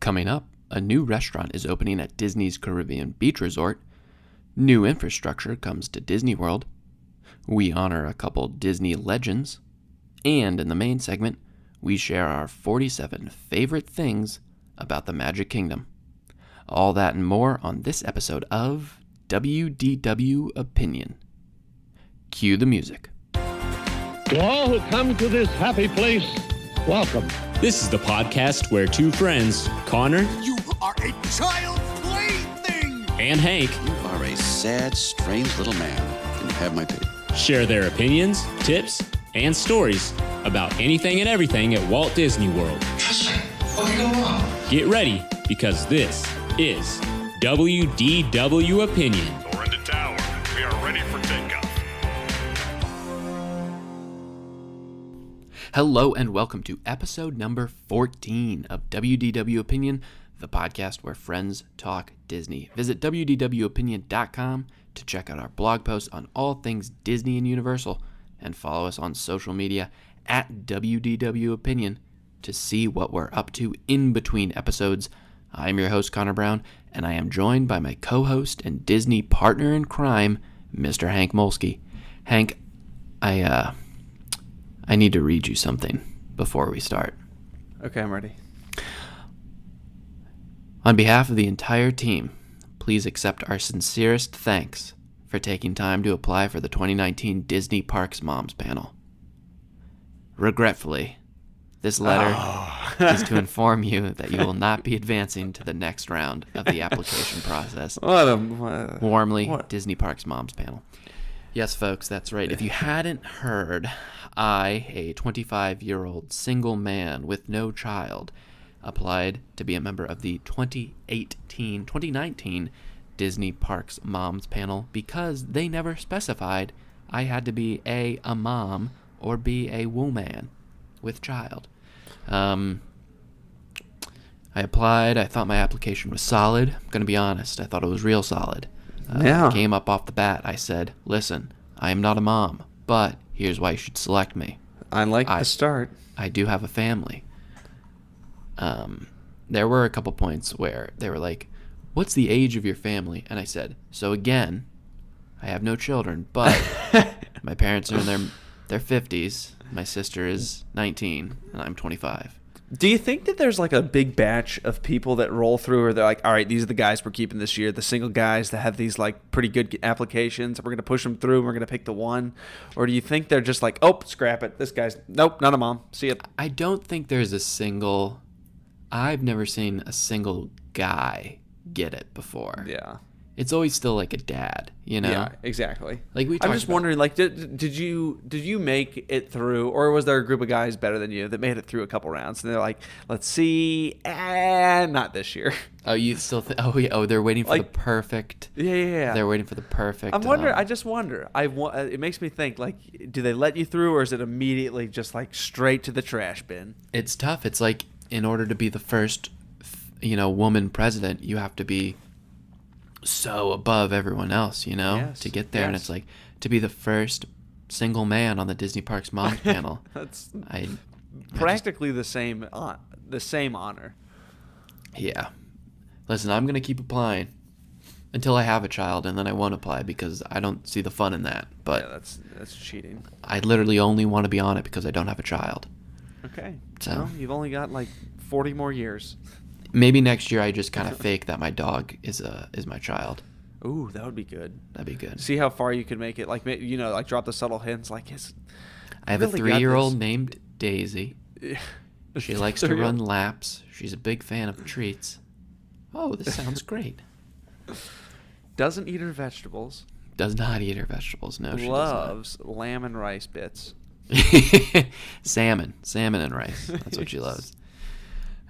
Coming up, a new restaurant is opening at Disney's Caribbean Beach Resort. New infrastructure comes to Disney World. We honor a couple Disney legends. And in the main segment, we share our 47 favorite things about the Magic Kingdom. All that and more on this episode of WDW Opinion. Cue the music. To all who come to this happy place, welcome. This is the podcast where two friends, Connor, You are a child plaything! and Hank, You are a sad, strange little man. Can you have my pity? share their opinions, tips, and stories about anything and everything at Walt Disney World. Trust me, what could go wrong? Get ready, because this is WDW Opinion. We're in the tower. We are ready for takeoff. Hello and welcome to episode number 14 of WDW Opinion, the podcast where friends talk Disney. Visit WDWopinion.com to check out our blog posts on all things Disney and Universal, and follow us on social media at WDW Opinion to see what we're up to in between episodes. I'm your host, Connor Brown, and I am joined by my co-host and Disney partner in crime, Mr. Hank Molsky. Hank, I need to read you something before we start. Okay, I'm ready. On behalf of the entire team, please accept our sincerest thanks for taking time to apply for the 2019 Disney Parks Moms Panel. Regretfully, this letter is to inform you that you will not be advancing to the next round of the application process. Warmly, Disney Parks Moms Panel. Yes, folks, that's right. If you hadn't heard, I, a 25-year-old single man with no child, applied to be a member of the 2019 Disney Parks Moms Panel because they never specified I had to be A, a mom, or B, a woman with child. I applied. I thought my application was solid. I'm going to be honest. I thought it was real solid. Yeah. Came up off the bat. I said, listen, I am not a mom, but here's why you should select me. I like the start. I do have a family. There were a couple points where they were like, what's the age of your family? And I said, so again, I have no children, but my parents are in their 50s. My sister is 19, and I'm 25. Do you think that there's like a big batch of people that roll through, or they're like, all right, these are the guys we're keeping this year, the single guys that have these like pretty good applications, we're going to push them through, and we're going to pick the one? Or do you think they're just like, oh, scrap it, this guy's, nope, not a mom, see it? I don't think there's I've never seen a single guy get it before. Yeah. It's always still like a dad, you know? Yeah, exactly. Like we I'm talked just about- wondering, like, did you make it through, or was there a group of guys better than you that made it through a couple rounds, and they're like, let's see, not this year. Oh, you still think? Oh, yeah. Oh, they're waiting for Like- the perfect. Yeah. They're waiting for the perfect. I'm wondering. I just wonder. It makes me think. Like, do they let you through, or is it immediately just like straight to the trash bin? It's tough. It's like in order to be the first, woman president, you have to be so above everyone else, Yes, to get there. And yes. it's like to be the first single man on the Disney Parks Moms Panel. That's I practically the same honor. Yeah. Listen, I'm gonna keep applying until I have a child, and then I won't apply because I don't see the fun in that. But Yeah, that's cheating. I literally only want to be on it because I don't have a child. Okay. So- Well, you've only got like 40 more years. Maybe next year I just kind of fake that my dog is my child. Ooh, that would be good. That'd be good. See how far you can make it. Like, like drop the subtle hints. Like, I have really a got 3-year-old this. named Daisy. She likes to run laps. She's a big fan of treats. Oh, this sounds great. Doesn't eat her vegetables. Does not eat her vegetables. No, she Loves lamb and rice bits. does not. Salmon and rice. That's what she loves.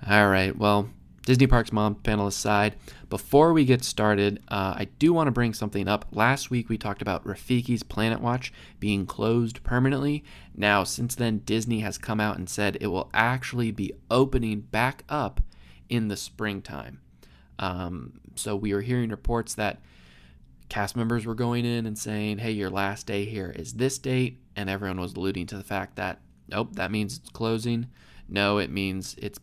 All right. Well, Disney Parks Mom Panel aside, before we get started, I do want to bring something up. Last week we talked about Rafiki's Planet Watch being closed permanently. Now, since then, Disney has come out and said it will actually be opening back up in the springtime. So we were hearing reports that cast members were going in and saying, hey, your last day here is this date, and everyone was alluding to the fact that, nope, that means it's closing. No, it means it's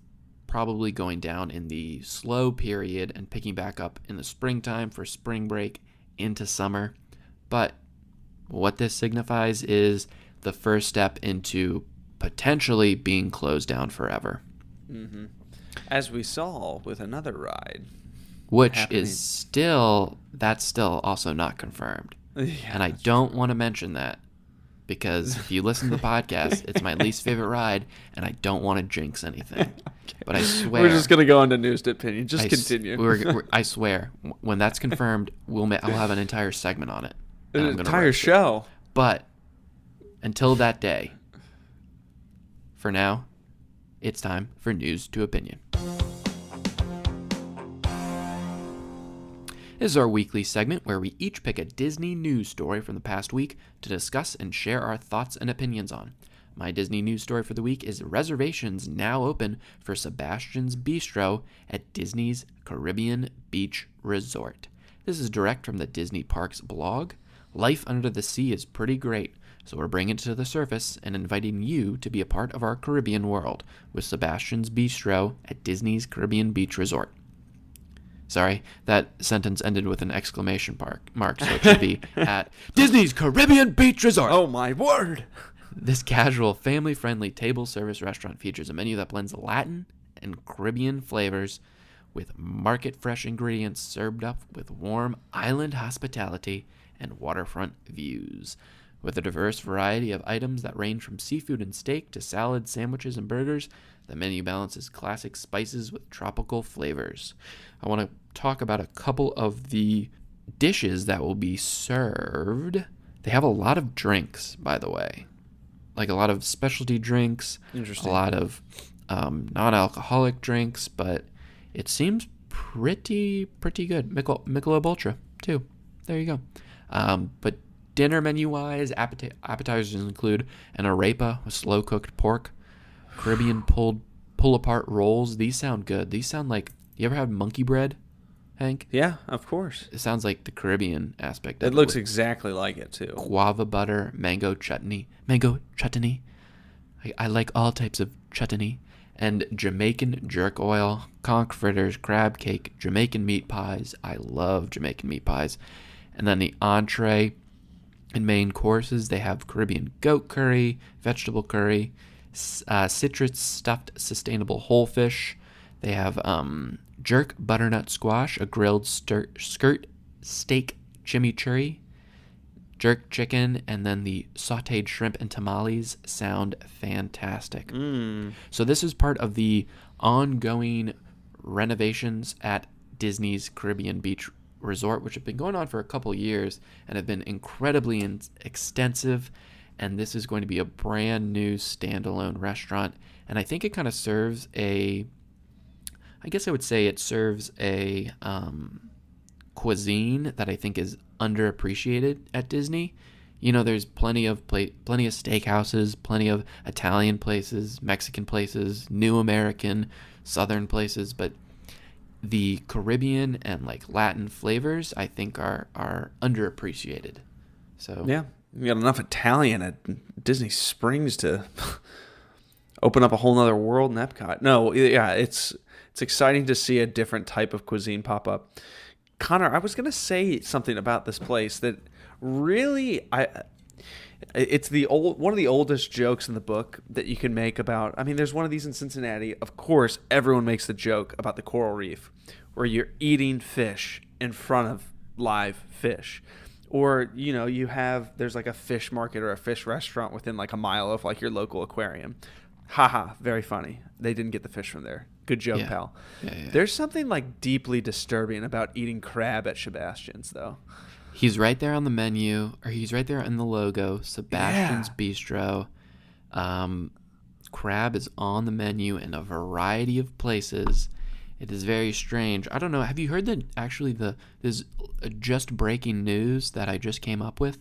probably going down in the slow period and picking back up in the springtime for spring break into summer. But what this signifies is the first step into potentially being closed down forever. Mm-hmm. As we saw with another ride. Which happening. is still also not confirmed. Yeah, and I don't want to mention that because if you listen to the podcast, it's my least favorite ride, and I don't want to jinx anything. Okay. But I swear... We're just going to go into news to opinion. Just continue. I swear, when that's confirmed, I'll have an entire segment on it. An entire show. But until that day, for now, it's time for News to Opinion. This is our weekly segment where we each pick a Disney news story from the past week to discuss and share our thoughts and opinions on. My Disney news story for the week is reservations now open for Sebastian's Bistro at Disney's Caribbean Beach Resort. This is direct from the Disney Parks blog. Life under the sea is pretty great, so we're bringing it to the surface and inviting you to be a part of our Caribbean world with Sebastian's Bistro at Disney's Caribbean Beach Resort. Sorry, that sentence ended with an exclamation mark, so it should be at Disney's Caribbean Beach Resort. Oh, my word. This casual, family-friendly table service restaurant features a menu that blends Latin and Caribbean flavors with market-fresh ingredients served up with warm island hospitality and waterfront views. With a diverse variety of items that range from seafood and steak to salads, sandwiches, and burgers, the menu balances classic spices with tropical flavors. I want to talk about a couple of the dishes that will be served. They have a lot of drinks, by the way. Like a lot of specialty drinks, a lot of non-alcoholic drinks, but it seems pretty good. Michelob Ultra, too. There you go. But dinner menu-wise, appetizers include an arepa with slow-cooked pork, Caribbean pull-apart rolls. These sound good. These sound like... You ever had monkey bread, Hank? Yeah, of course. It sounds like the Caribbean aspect of it. It looks exactly like it, too. Guava butter, mango chutney. I like all types of chutney. And Jamaican jerk oil, conch fritters, crab cake, Jamaican meat pies. I love Jamaican meat pies. And then the entree and main courses, they have Caribbean goat curry, vegetable curry, citrus stuffed sustainable whole fish. They have jerk butternut squash, a grilled skirt steak chimichurri, jerk chicken, and then the sautéed shrimp and tamales sound fantastic. So this is part of the ongoing renovations at Disney's Caribbean Beach Resort, which have been going on for a couple years and have been incredibly extensive. And this is going to be a brand new standalone restaurant. And I think it kind of serves a cuisine that I think is underappreciated at Disney. You know, there's plenty of steakhouses, plenty of Italian places, Mexican places, new American, Southern places, but the Caribbean and like Latin flavors I think are underappreciated. So yeah, you got enough Italian at Disney Springs to open up a whole nother world in Epcot. No, yeah, it's exciting to see a different type of cuisine pop up. Connor, I was going to say something about this place that really it's one of the oldest jokes in the book that you can make about. I mean, there's one of these in Cincinnati. Of course, everyone makes the joke about the coral reef where you're eating fish in front of live fish. Or, you know, there's like a fish market or a fish restaurant within like a mile of like your local aquarium. Haha, very funny. They didn't get the fish from there. Good joke, pal. Yeah. There's something like deeply disturbing about eating crab at Sebastian's, though. He's right there on the menu, or he's right there in the logo, Sebastian's Bistro. Crab is on the menu in a variety of places. It is very strange. I don't know. Have you heard that actually there's just breaking news that I just came up with?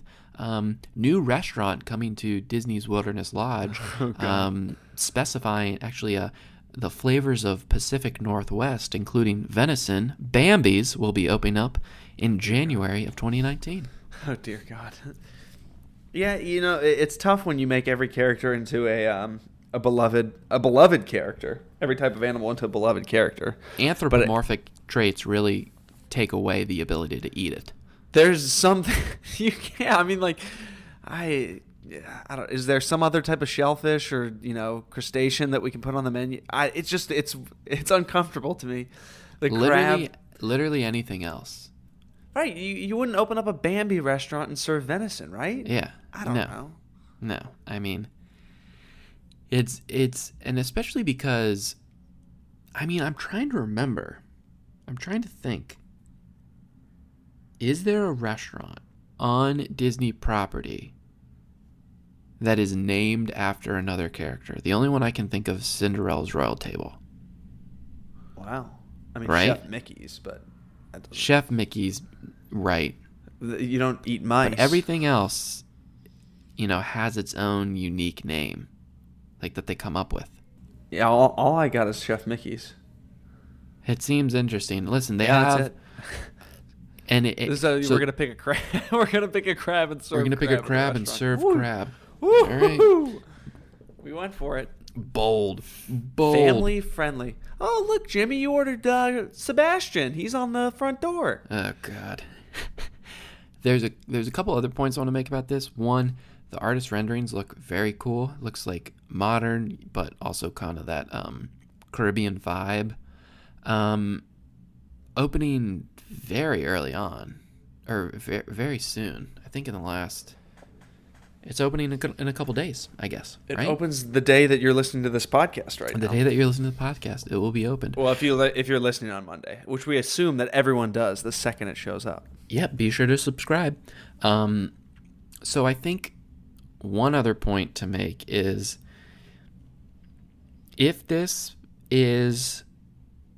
New restaurant coming to Disney's Wilderness Lodge, specifying actually the flavors of Pacific Northwest, including venison. Bambi's will be opening up in January of 2019. Oh, dear God. Yeah, you know, it's tough when you make every character into a beloved character, every type of animal into a beloved character. Anthropomorphic traits really take away the ability to eat it. There's something you can't. I mean, like, I don't. Is there some other type of shellfish or crustacean that we can put on the menu? It's uncomfortable to me. The crab, literally anything else. right? You wouldn't open up a Bambi restaurant and serve venison, right? Yeah. I don't know. No, I mean, it's and especially because, I mean, I'm trying to remember. I'm trying to think. Is there a restaurant on Disney property that is named after another character? The only one I can think of is Cinderella's Royal Table. Wow. I mean, Right? Chef Mickey's, but that doesn't- Chef Mickey's, right. you don't eat mice. But everything else, has its own unique name, like that they come up with. Yeah, all I got is Chef Mickey's. It seems interesting. Listen, they Yeah, have, that's it. and We're gonna pick a crab. We're gonna pick a crab and serve. we're gonna pick a at the crab and restaurant. serve Woo. crab. Woo. All right. We went for it. Bold. Family friendly. Oh, look, Jimmy, you ordered Sebastian. He's on the front door. Oh God. There's a couple other points I want to make about this. One, the artist renderings look very cool. Looks like modern, but also kind of that Caribbean vibe. Opening very early on, or very, very soon. I think it's opening in a couple days, I guess. It right? opens the day that you're listening to this podcast right The now. day that you're listening to the podcast, it will be opened. Well, if you're listening on Monday, which we assume that everyone does the second it shows up. Yep, be sure to subscribe. So I think one other point to make is, if this is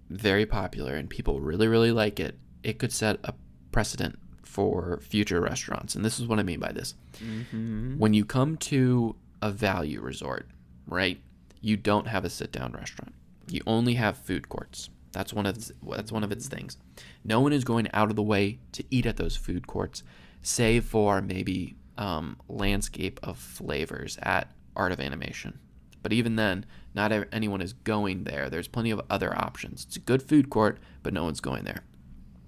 very popular and people really, really like it, it could set a precedent for future restaurants. And this is what I mean by this. Mm-hmm. When you come to a value resort, right, you don't have a sit-down restaurant. You only have food courts. That's one of its things. No one is going out of the way to eat at those food courts, save for maybe landscape of flavors at Art of Animation. But even then, not anyone is going there. There's plenty of other options. It's a good food court, but no one's going there.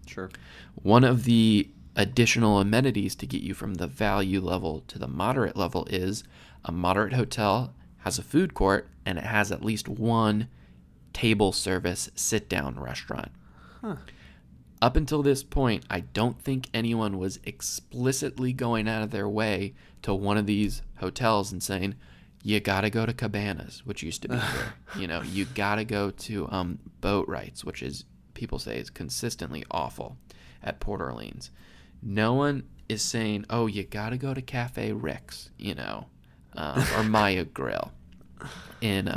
Sure. One of the additional amenities to get you from the value level to the moderate level is a moderate hotel has a food court, and it has at least one table service sit-down restaurant. Huh. Up until this point, I don't think anyone was explicitly going out of their way to one of these hotels and saying, you gotta go to Cabanas, which used to be here. You gotta go to Boat Rights, which is, people say, is consistently awful at Port Orleans. No one is saying, oh, you gotta go to Cafe Rick's, or Maya Grill in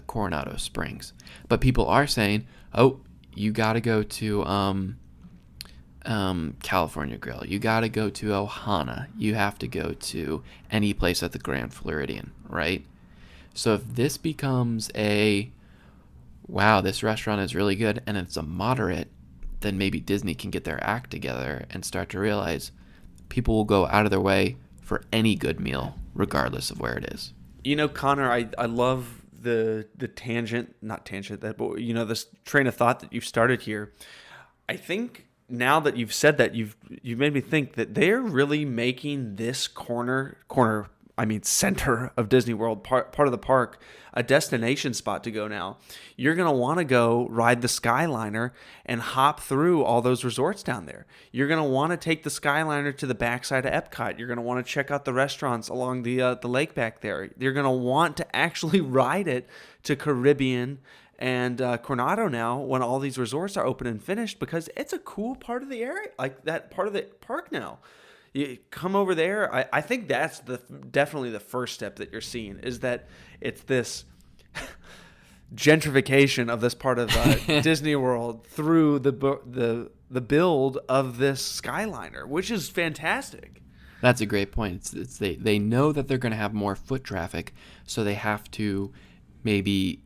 Coronado Springs. But people are saying, oh, you gotta go to California Grill. You gotta go to Ohana. You have to go to any place at the Grand Floridian, right? So if this becomes wow, this restaurant is really good, and it's a moderate, then maybe Disney can get their act together and start to realize people will go out of their way for any good meal, regardless of where it is. Connor, I love the this train of thought that you've started here. I think now that you've said that, you've made me think that they're really making this center of Disney World, part of the park, a destination spot to go now. You're going to want to go ride the Skyliner and hop through all those resorts down there. You're going to want to take the Skyliner to the backside of Epcot. You're going to want to check out the restaurants along the lake back there. You're going to want to actually ride it to Caribbean and Coronado now when all these resorts are open and finished, because it's a cool part of the area, like that part of the park now. You come over there. I think that's definitely the first step that you're seeing, is that it's this gentrification of this part of Disney World through the build of this Skyliner, which is fantastic. That's a great point. They know that they're going to have more foot traffic, so they have to maybe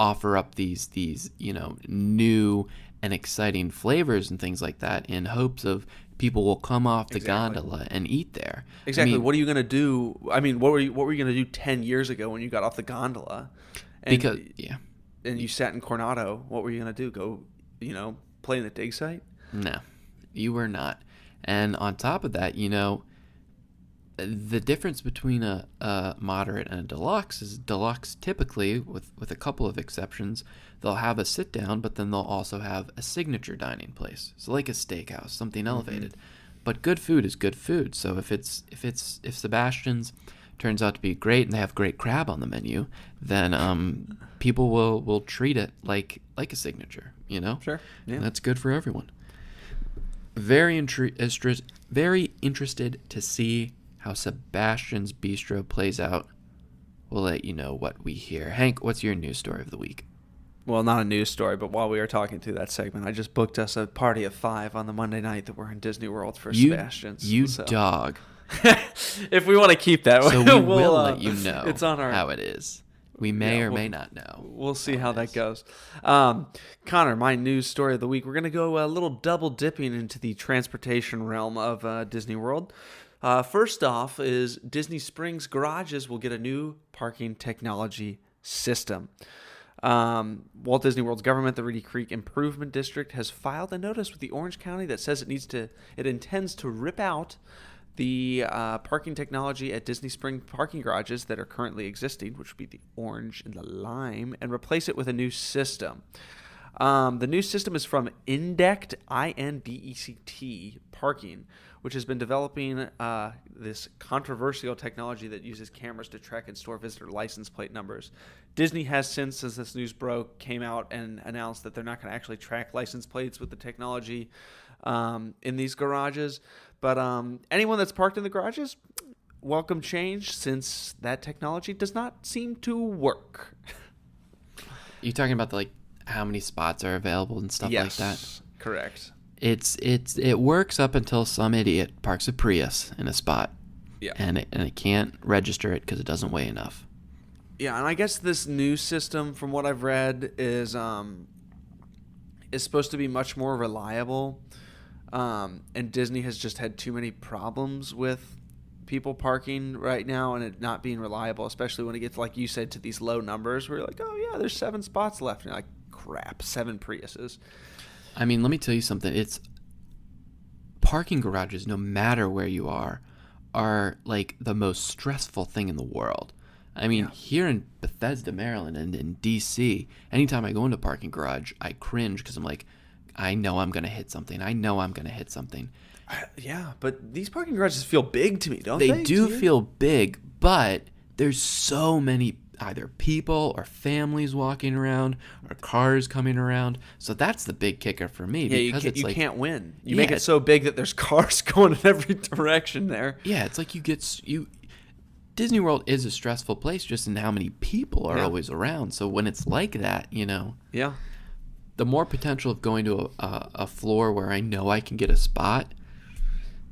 offer up these new and exciting flavors and things like that in hopes of people will come off the Exactly. gondola and eat there. Exactly. I mean, What are you going to do? I mean, what were you going to do 10 years ago when you got off the gondola? And, and you sat in Coronado. What were you going to do? Go, play in the dig site? No, you were not. And on top of that, the difference between a moderate and a deluxe is deluxe typically, with a couple of exceptions, they'll have a sit down, but then they'll also have a signature dining place. So like a steakhouse, something elevated. But good food is good food. So if Sebastian's turns out to be great and they have great crab on the menu, then people will treat it like a signature, Sure. Yeah. And that's good for everyone. Very interested to see how Sebastian's Bistro plays out. We'll let you know what we hear. Hank, what's your news story of the week? Well, not a news story, but while we were talking through that segment, I just booked us a party of 5 on the Monday night that we're in Disney World for Sebastian's. Dog. If we want to keep that, So we will let you know it's on our, how it is. We may or may not know. We'll see how that goes. Connor, my news story of the week, we're going to go a little double dipping into the transportation realm of Disney World. First off is Disney Springs garages will get a new parking technology system. Walt Disney World's government, the Reedy Creek Improvement District, has filed a notice with the Orange County that says it intends to rip out the parking technology at Disney Springs parking garages that are currently existing, which would be the orange and the lime, and replace it with a new system. The new system is from Indect, INDECT Parking, which has been developing this controversial technology that uses cameras to track and store visitor license plate numbers. Disney has since this news broke, came out and announced that they're not going to actually track license plates with the technology in these garages. But anyone that's parked in the garages, welcome change, since that technology does not seem to work. You talking about how many spots are available and stuff like that? Yes, correct. It works up until some idiot parks a Prius in a spot, and it can't register it because it doesn't weigh enough. Yeah, and I guess this new system, from what I've read, is supposed to be much more reliable. And Disney has just had too many problems with people parking right now and it not being reliable, especially when it gets, like you said, to these low numbers where you're like, oh yeah, there's 7 spots left. And you're like, crap, 7 Priuses. I mean, let me tell you something. It's parking garages, no matter where you are like the most stressful thing in the world. I mean, here in Bethesda, Maryland, and in D.C., anytime I go into a parking garage, I cringe because I'm like, I know I'm going to hit something. Yeah, but these parking garages feel big to me, don't they? They do feel big, but there's so many either people or families walking around or cars coming around. So that's the big kicker for me. Yeah, because you can't win. You make it so big that there's cars going in every direction there. Yeah, it's like Disney World is a stressful place just in how many people are always around. So when it's like that, Yeah. the more potential of going to a floor where I know I can get a spot,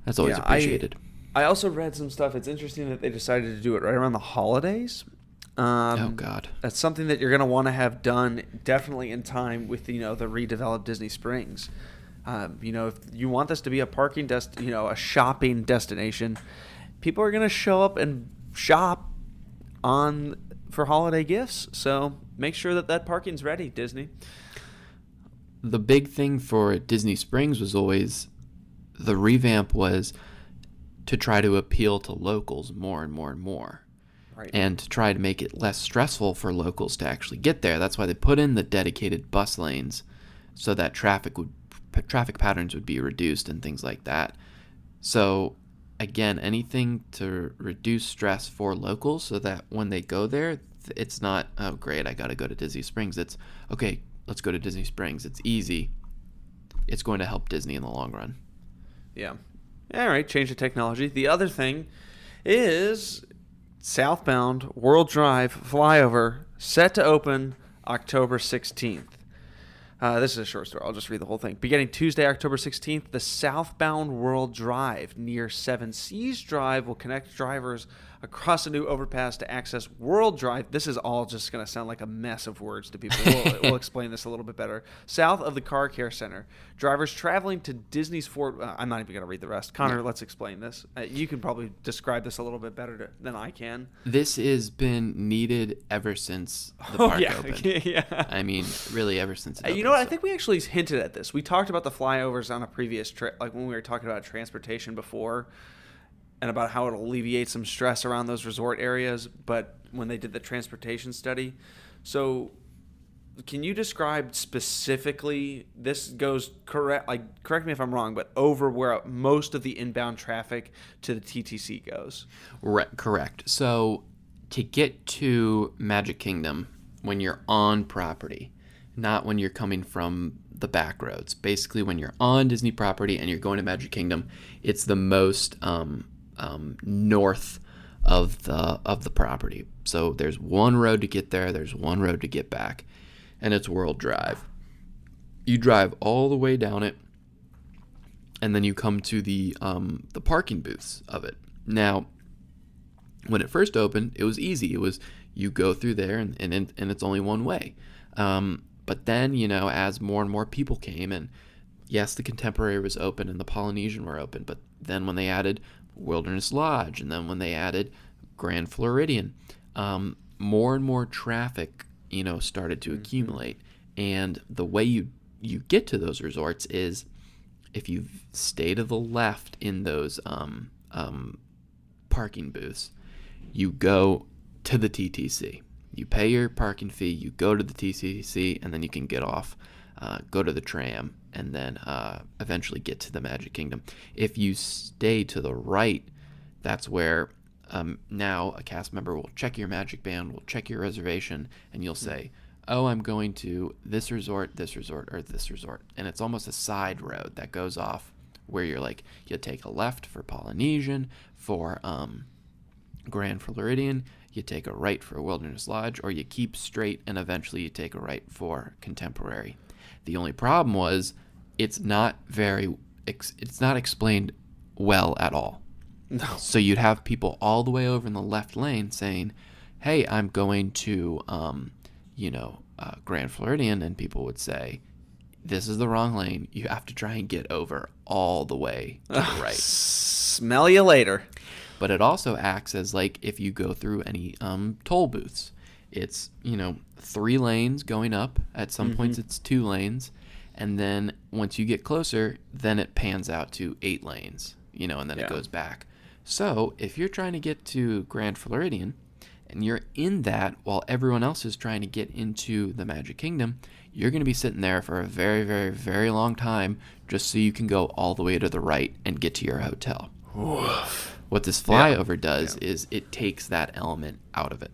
that's always appreciated. I also read some stuff. It's interesting that they decided to do it right around the holidays. Oh, God. That's something that you're going to want to have done definitely in time with, the redeveloped Disney Springs. If you want this to be a parking a shopping destination, people are going to show up and shop for holiday gifts. So make sure that parking's ready, Disney. The big thing for Disney Springs was always the revamp was to try to appeal to locals more and more and more. Right. And to try to make it less stressful for locals to actually get there. That's why they put in the dedicated bus lanes so that traffic patterns would be reduced and things like that. So again, anything to reduce stress for locals so that when they go there, it's not, oh great, I got to go to Disney Springs. It's okay, let's go to Disney Springs. It's easy. It's going to help Disney in the long run. Yeah. All right, change the technology. The other thing is southbound World Drive flyover set to open October 16th. This is a short story. I'll just read the whole thing. Beginning Tuesday, October 16th, the southbound World Drive near Seven Seas Drive will connect drivers across a new overpass to access World Drive. This is all just going to sound like a mess of words to people. We'll explain this a little bit better. South of the Car Care Center. Drivers traveling to Disney's Fort... I'm not even going to read the rest. Connor, let's explain this. You can probably describe this a little bit better than I can. This has been needed ever since the park opened. Yeah. I mean, really ever since it opened. You know what? I think we actually hinted at this. We talked about the flyovers on a previous trip, like when we were talking about transportation before, and about how it'll alleviate some stress around those resort areas, but when they did the transportation study. So can you describe specifically, this goes correct me if I'm wrong, but over where most of the inbound traffic to the TTC goes? Correct. So to get to Magic Kingdom when you're on property, not when you're coming from the back roads. Basically, when you're on Disney property and you're going to Magic Kingdom, it's the most north of the property. So there's one road to get there, there's one road to get back, and it's World Drive. You drive all the way down it, and then you come to the parking booths of it. Now, when it first opened, it was easy. It was you go through there, and it's only one way. But then, as more and more people came, and yes, the Contemporary was open and the Polynesian were open, but then when they added Wilderness Lodge, and then when they added Grand Floridian, more and more traffic, started to accumulate. And the way you get to those resorts is if you stay to the left in those parking booths, you go to the TTC. You pay your parking fee, you go to the TTC, and then you can get off, go to the tram, and then eventually get to the Magic Kingdom. If you stay to the right, that's where now a cast member will check your Magic Band, will check your reservation, and you'll say, oh, I'm going to this resort, or this resort. And it's almost a side road that goes off where you'll take a left for Polynesian, for Grand Floridian, you take a right for Wilderness Lodge, or you keep straight and eventually you take a right for Contemporary. The only problem was it's not explained well at all. No. So you'd have people all the way over in the left lane saying, hey, I'm going to Grand Floridian, and people would say, this is the wrong lane. You have to try and get over all the way to the right. Smell you later. But it also acts as if you go through any toll booths. It's, 3 lanes going up. At some points it's 2 lanes. And then once you get closer, then it pans out to 8 lanes, and then it goes back. So if you're trying to get to Grand Floridian and you're in that while everyone else is trying to get into the Magic Kingdom, you're going to be sitting there for a very, very, very long time just so you can go all the way to the right and get to your hotel. Oof. What this flyover does is it takes that element out of it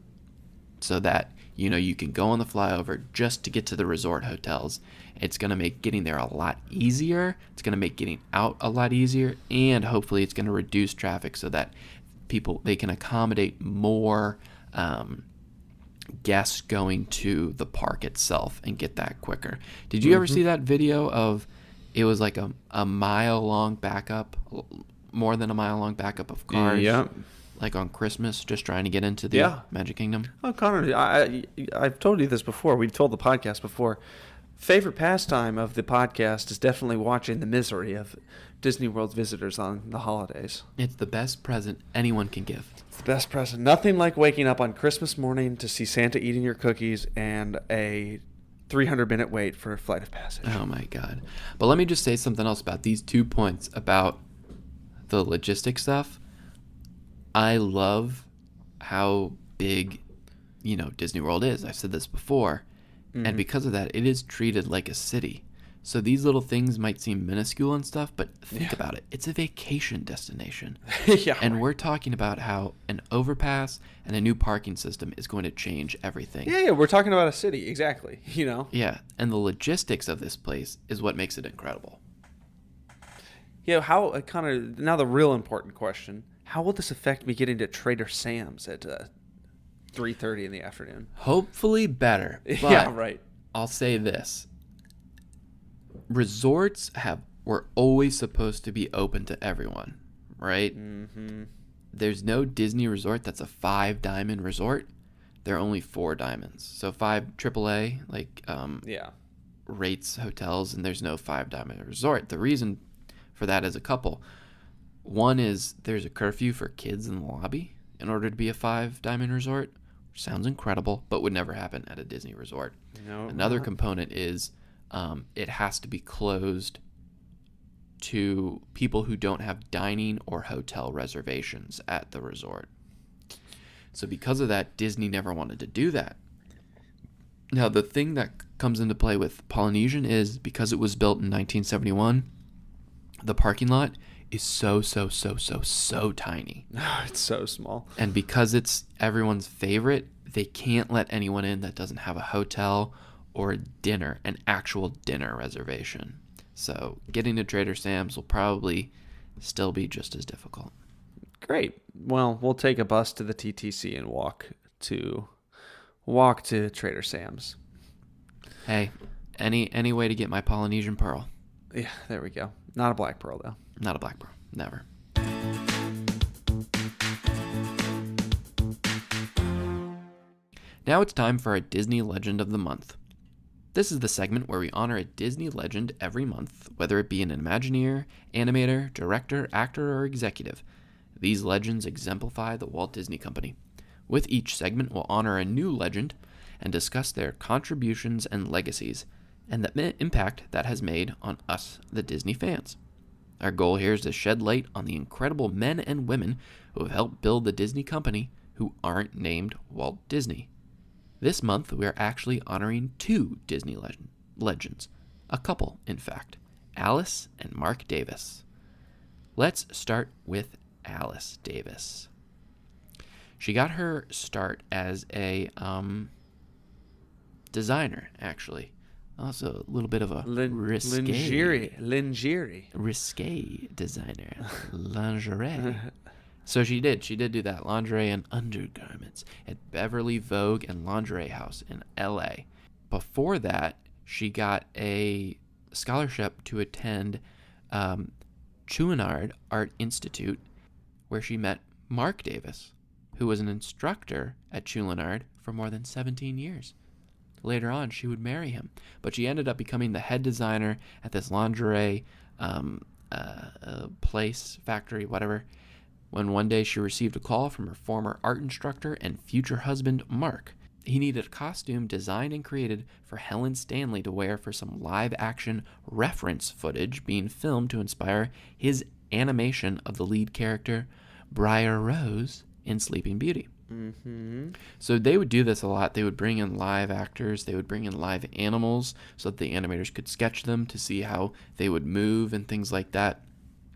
so that, you can go on the flyover just to get to the resort hotels. It's going to make getting there a lot easier. It's going to make getting out a lot easier. And hopefully it's going to reduce traffic so that they can accommodate more guests going to the park itself and get that quicker. Did you ever see that video of, it was like a mile long backup, more than a mile long backup of cars, on Christmas, just trying to get into the Magic Kingdom? Oh, Connor, I've told you this before. We've told the podcast before. Favorite pastime of the podcast is definitely watching the misery of Disney World visitors on the holidays. It's the best present anyone can give. It's the best present. Nothing like waking up on Christmas morning to see Santa eating your cookies and a 300-minute wait for a Flight of Passage. Oh, my God. But let me just say something else about these 2 points about the logistic stuff. I love how big, Disney World is. I've said this before. And because of that, it is treated like a city. So these little things might seem minuscule and stuff, but think about it. It's a vacation destination. And we're talking about how an overpass and a new parking system is going to change everything. Yeah, we're talking about a city, exactly, Yeah, and the logistics of this place is what makes it incredible. How, now the real important question, how will this affect me getting to Trader Sam's at 3:30 in the afternoon? Hopefully better. But yeah, right. I'll say this. Resorts were always supposed to be open to everyone, right? Mm-hmm. there's no Disney resort that's a 5-diamond resort. There are only 4 diamonds. So 5 AAA, like, rates hotels, and there's no 5-diamond resort. The reason for that is a couple. One is there's a curfew for kids in the lobby in order to be a 5-diamond resort, which sounds incredible, but would never happen at a Disney resort. No. Another component is it has to be closed to people who don't have dining or hotel reservations at the resort. So because of that, Disney never wanted to do that. Now, the thing that comes into play with Polynesian is because it was built in 1971, the parking lot is so tiny. It's so small. And because it's everyone's favorite, they can't let anyone in that doesn't have a hotel or a dinner, an actual dinner reservation. So getting to Trader Sam's will probably still be just as difficult. Great. Well, we'll take a bus to the TTC and walk to Trader Sam's. Hey, any way to get my Polynesian pearl. Yeah, there we go. Not a black pearl, though. Not a black pearl. Never. Now it's time for our Disney Legend of the Month. This is the segment where we honor a Disney legend every month, whether it be an Imagineer, animator, director, actor, or executive. These legends exemplify the Walt Disney Company. With each segment, we'll honor a new legend and discuss their contributions and legacies, and the impact that has made on us, the Disney fans. Our goal here is to shed light on the incredible men and women who have helped build the Disney Company who aren't named Walt Disney. This month, we are actually honoring 2 Disney legends. A couple, in fact. Alice and Mark Davis. Let's start with Alice Davis. She got her start as a designer, actually. Also a little bit of a risque designer. Lingerie. So she did do that, lingerie and undergarments at Beverly Vogue and Lingerie House in LA. Before that, she got a scholarship to attend Chouinard Art Institute, where she met Mark Davis, who was an instructor at Chouinard for more than 17 years. Later on, she would marry him, but she ended up becoming the head designer at this lingerie place, factory, whatever, when one day she received a call from her former art instructor and future husband, Mark. He needed a costume designed and created for Helen Stanley to wear for some live-action reference footage being filmed to inspire his animation of the lead character, Briar Rose, in Sleeping Beauty. Mm-hmm. So they would do this a lot. They would bring in live actors. They would bring in live animals so that the animators could sketch them to see how they would move and things like that.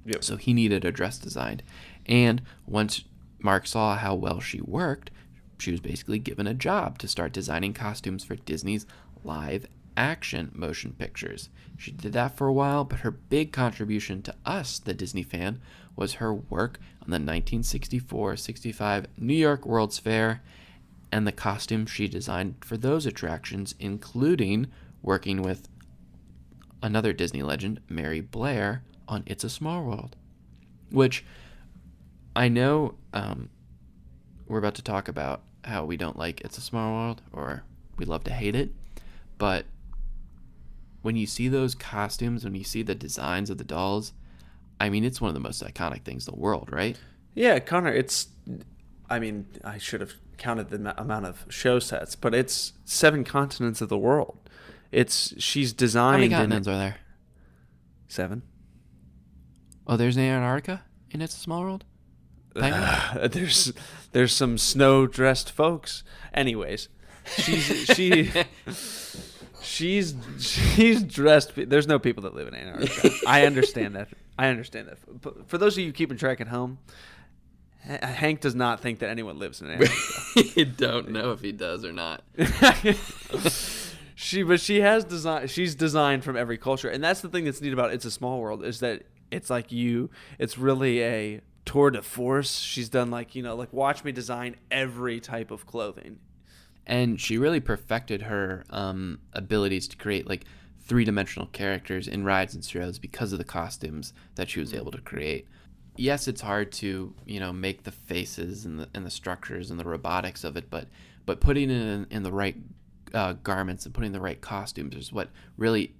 Yep. So he needed a dress designed. And once Mark saw how well she worked, she was basically given a job to start designing costumes for Disney's live action motion pictures. She did that for a while, but her big contribution to us, the Disney fan, was her work on the 1964-65 New York World's Fair and the costumes she designed for those attractions, including working with another Disney legend, Mary Blair, on It's a Small World, which I know we're about to talk about how we don't like It's a Small World, or we love to hate it, but when you see those costumes, when you see the designs of the dolls, I mean, it's one of the most iconic things in the world, right? Yeah, Connor, I should have counted the amount of show sets, but it's 7 continents of the world. She's designed... How many continents are there? 7. Oh, there's Antarctica in It's a Small World? There's some snow-dressed folks. Anyways, she's dressed. There's no people that live in Antarctica. I understand that. But for those of you keeping track at home, Hank does not think that anyone lives in Antarctica. You don't know if he does or not. She's designed from every culture, and that's the thing that's neat about It's a Small World, is that it's really a tour de force. She's done watch me design every type of clothing. And she really perfected her abilities to create 3-dimensional characters in rides and shows because of the costumes that she was able to create. yes, it's hard to make the faces and the structures and the robotics of it, but putting it in the right garments and putting the right costumes is what really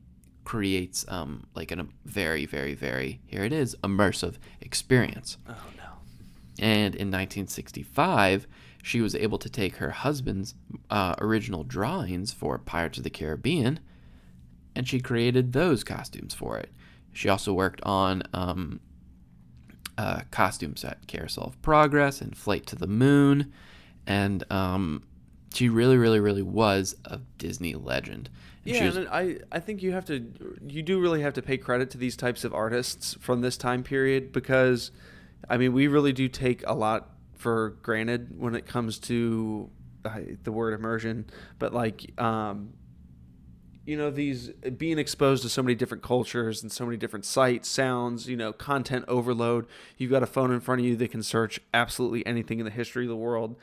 creates like a very, very, very, here it is, immersive experience. Oh no. And in 1965, she was able to take her husband's original drawings for Pirates of the Caribbean, and she created those costumes for it. She also worked on costumes at Carousel of Progress and Flight to the Moon, and she really, really, really was a Disney legend. And And I think you do really have to pay credit to these types of artists from this time period, because, I mean, we really do take a lot for granted when it comes to the word immersion, but like, these being exposed to so many different cultures and so many different sights, sounds, content overload. You've got a phone in front of you that can search absolutely anything in the history of the world.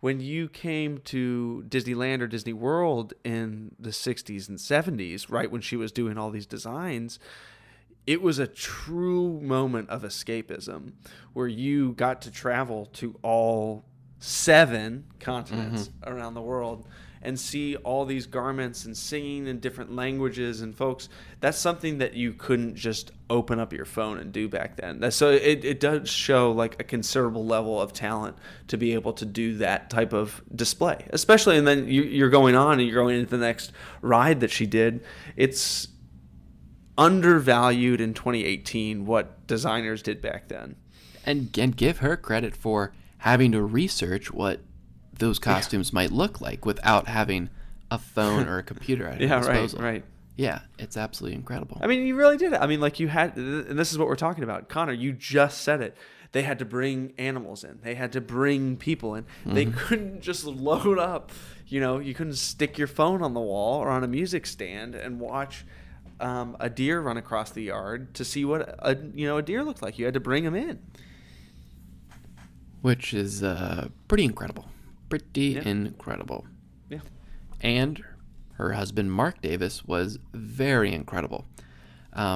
When you came to Disneyland or Disney World in the 60s and 70s, right when she was doing all these designs, it was a true moment of escapism where you got to travel to all 7 continents around the world and see all these garments and singing in different languages. And folks, that's something that you couldn't just open up your phone and do back then. So it does show like a considerable level of talent to be able to do that type of display, especially. And then you're going on and you're going into the next ride that she did. It's undervalued in 2018 what designers did back then. And give her credit for having to research what those costumes might look like without having a phone or a computer at her disposal. Right. Yeah, it's absolutely incredible. I mean, you really did it. I mean, like you had, and this is what we're talking about. Connor, you just said it. They had to bring animals in. They had to bring people in. They couldn't just load up. You couldn't stick your phone on the wall or on a music stand and watch a deer run across the yard to see what a deer looked like. You had to bring them in. Which is pretty incredible. Pretty incredible. Yeah. And her husband, Mark Davis, was very incredible.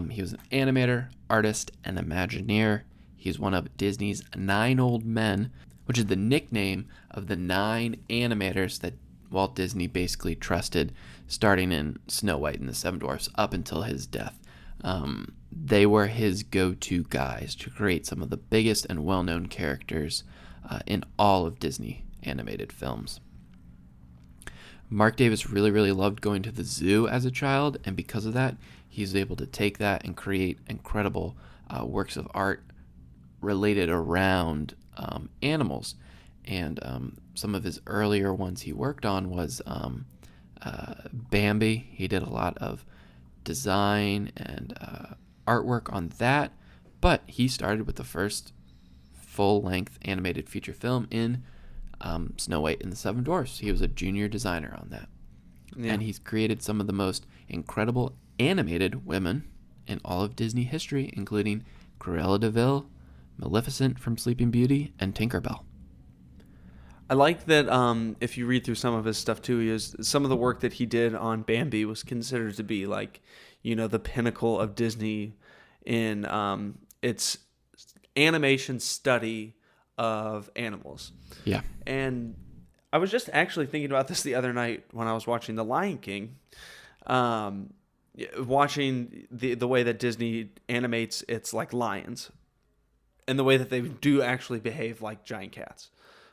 He was an animator, artist, and Imagineer. He's one of Disney's 9 old men, which is the nickname of the 9 animators that Walt Disney basically trusted starting in Snow White and the Seven Dwarfs up until his death. They were his go-to guys to create some of the biggest and well-known characters in all of Disney animated films. Mark Davis really, really loved going to the zoo as a child, and because of that, he's able to take that and create incredible works of art related around animals. And some of his earlier ones he worked on was Bambi. He did a lot of design and artwork on that, but he started with the first full-length animated feature film in Snow White and the Seven Dwarfs. He was a junior designer on that. Yeah. And he's created some of the most incredible animated women in all of Disney history, including Cruella de Vil, Maleficent from Sleeping Beauty, and Tinkerbell. I like that if you read through some of his stuff too, some of the work that he did on Bambi was considered to be like, the pinnacle of Disney in its animation study of animals. Yeah. And I was just actually thinking about this the other night when I was watching The Lion King, watching the way that Disney animates its like lions and the way that they do actually behave like giant cats.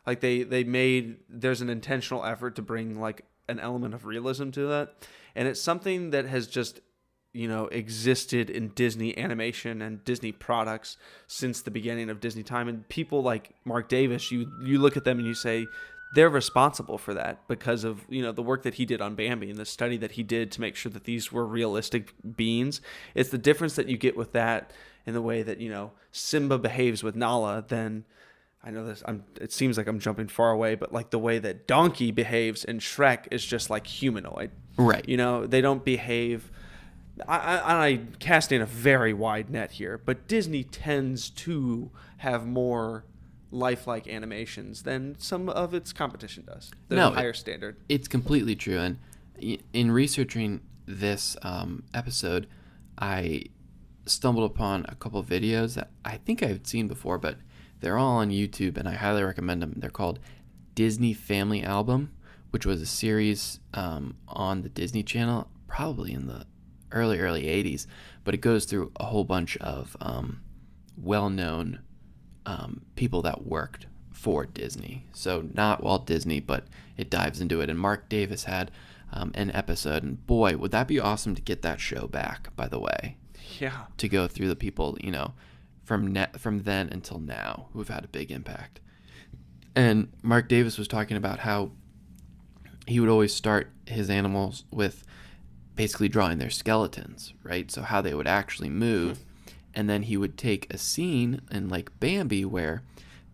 Like there's an intentional effort to bring like an element of realism to that. And it's something that has just, existed in Disney animation and Disney products since the beginning of Disney time. And people like Mark Davis, you look at them and you say, they're responsible for that because of, the work that he did on Bambi and the study that he did to make sure that these were realistic beings. It's the difference that you get with that in the way that, Simba behaves with Nala, then I know this. It seems like I'm jumping far away, but like the way that Donkey behaves in Shrek is just like humanoid, right? They don't behave. I casting a very wide net here, but Disney tends to have more lifelike animations than some of its competition does. There's a higher standard. It's completely true, and in researching this episode, I stumbled upon a couple videos that I think I've seen before, but they're all on YouTube, and I highly recommend them. They're called Disney Family Album, which was a series on the Disney Channel, probably in the early 80s, but it goes through a whole bunch of well-known people that worked for Disney. So not Walt Disney, but it dives into it. And Mark Davis had an episode, and boy, would that be awesome to get that show back, by the way. Yeah. To go through the people, from then until now who've had a big impact. And Mark Davis was talking about how he would always start his animals with basically drawing their skeletons, right? So how they would actually move. And then he would take a scene in like Bambi where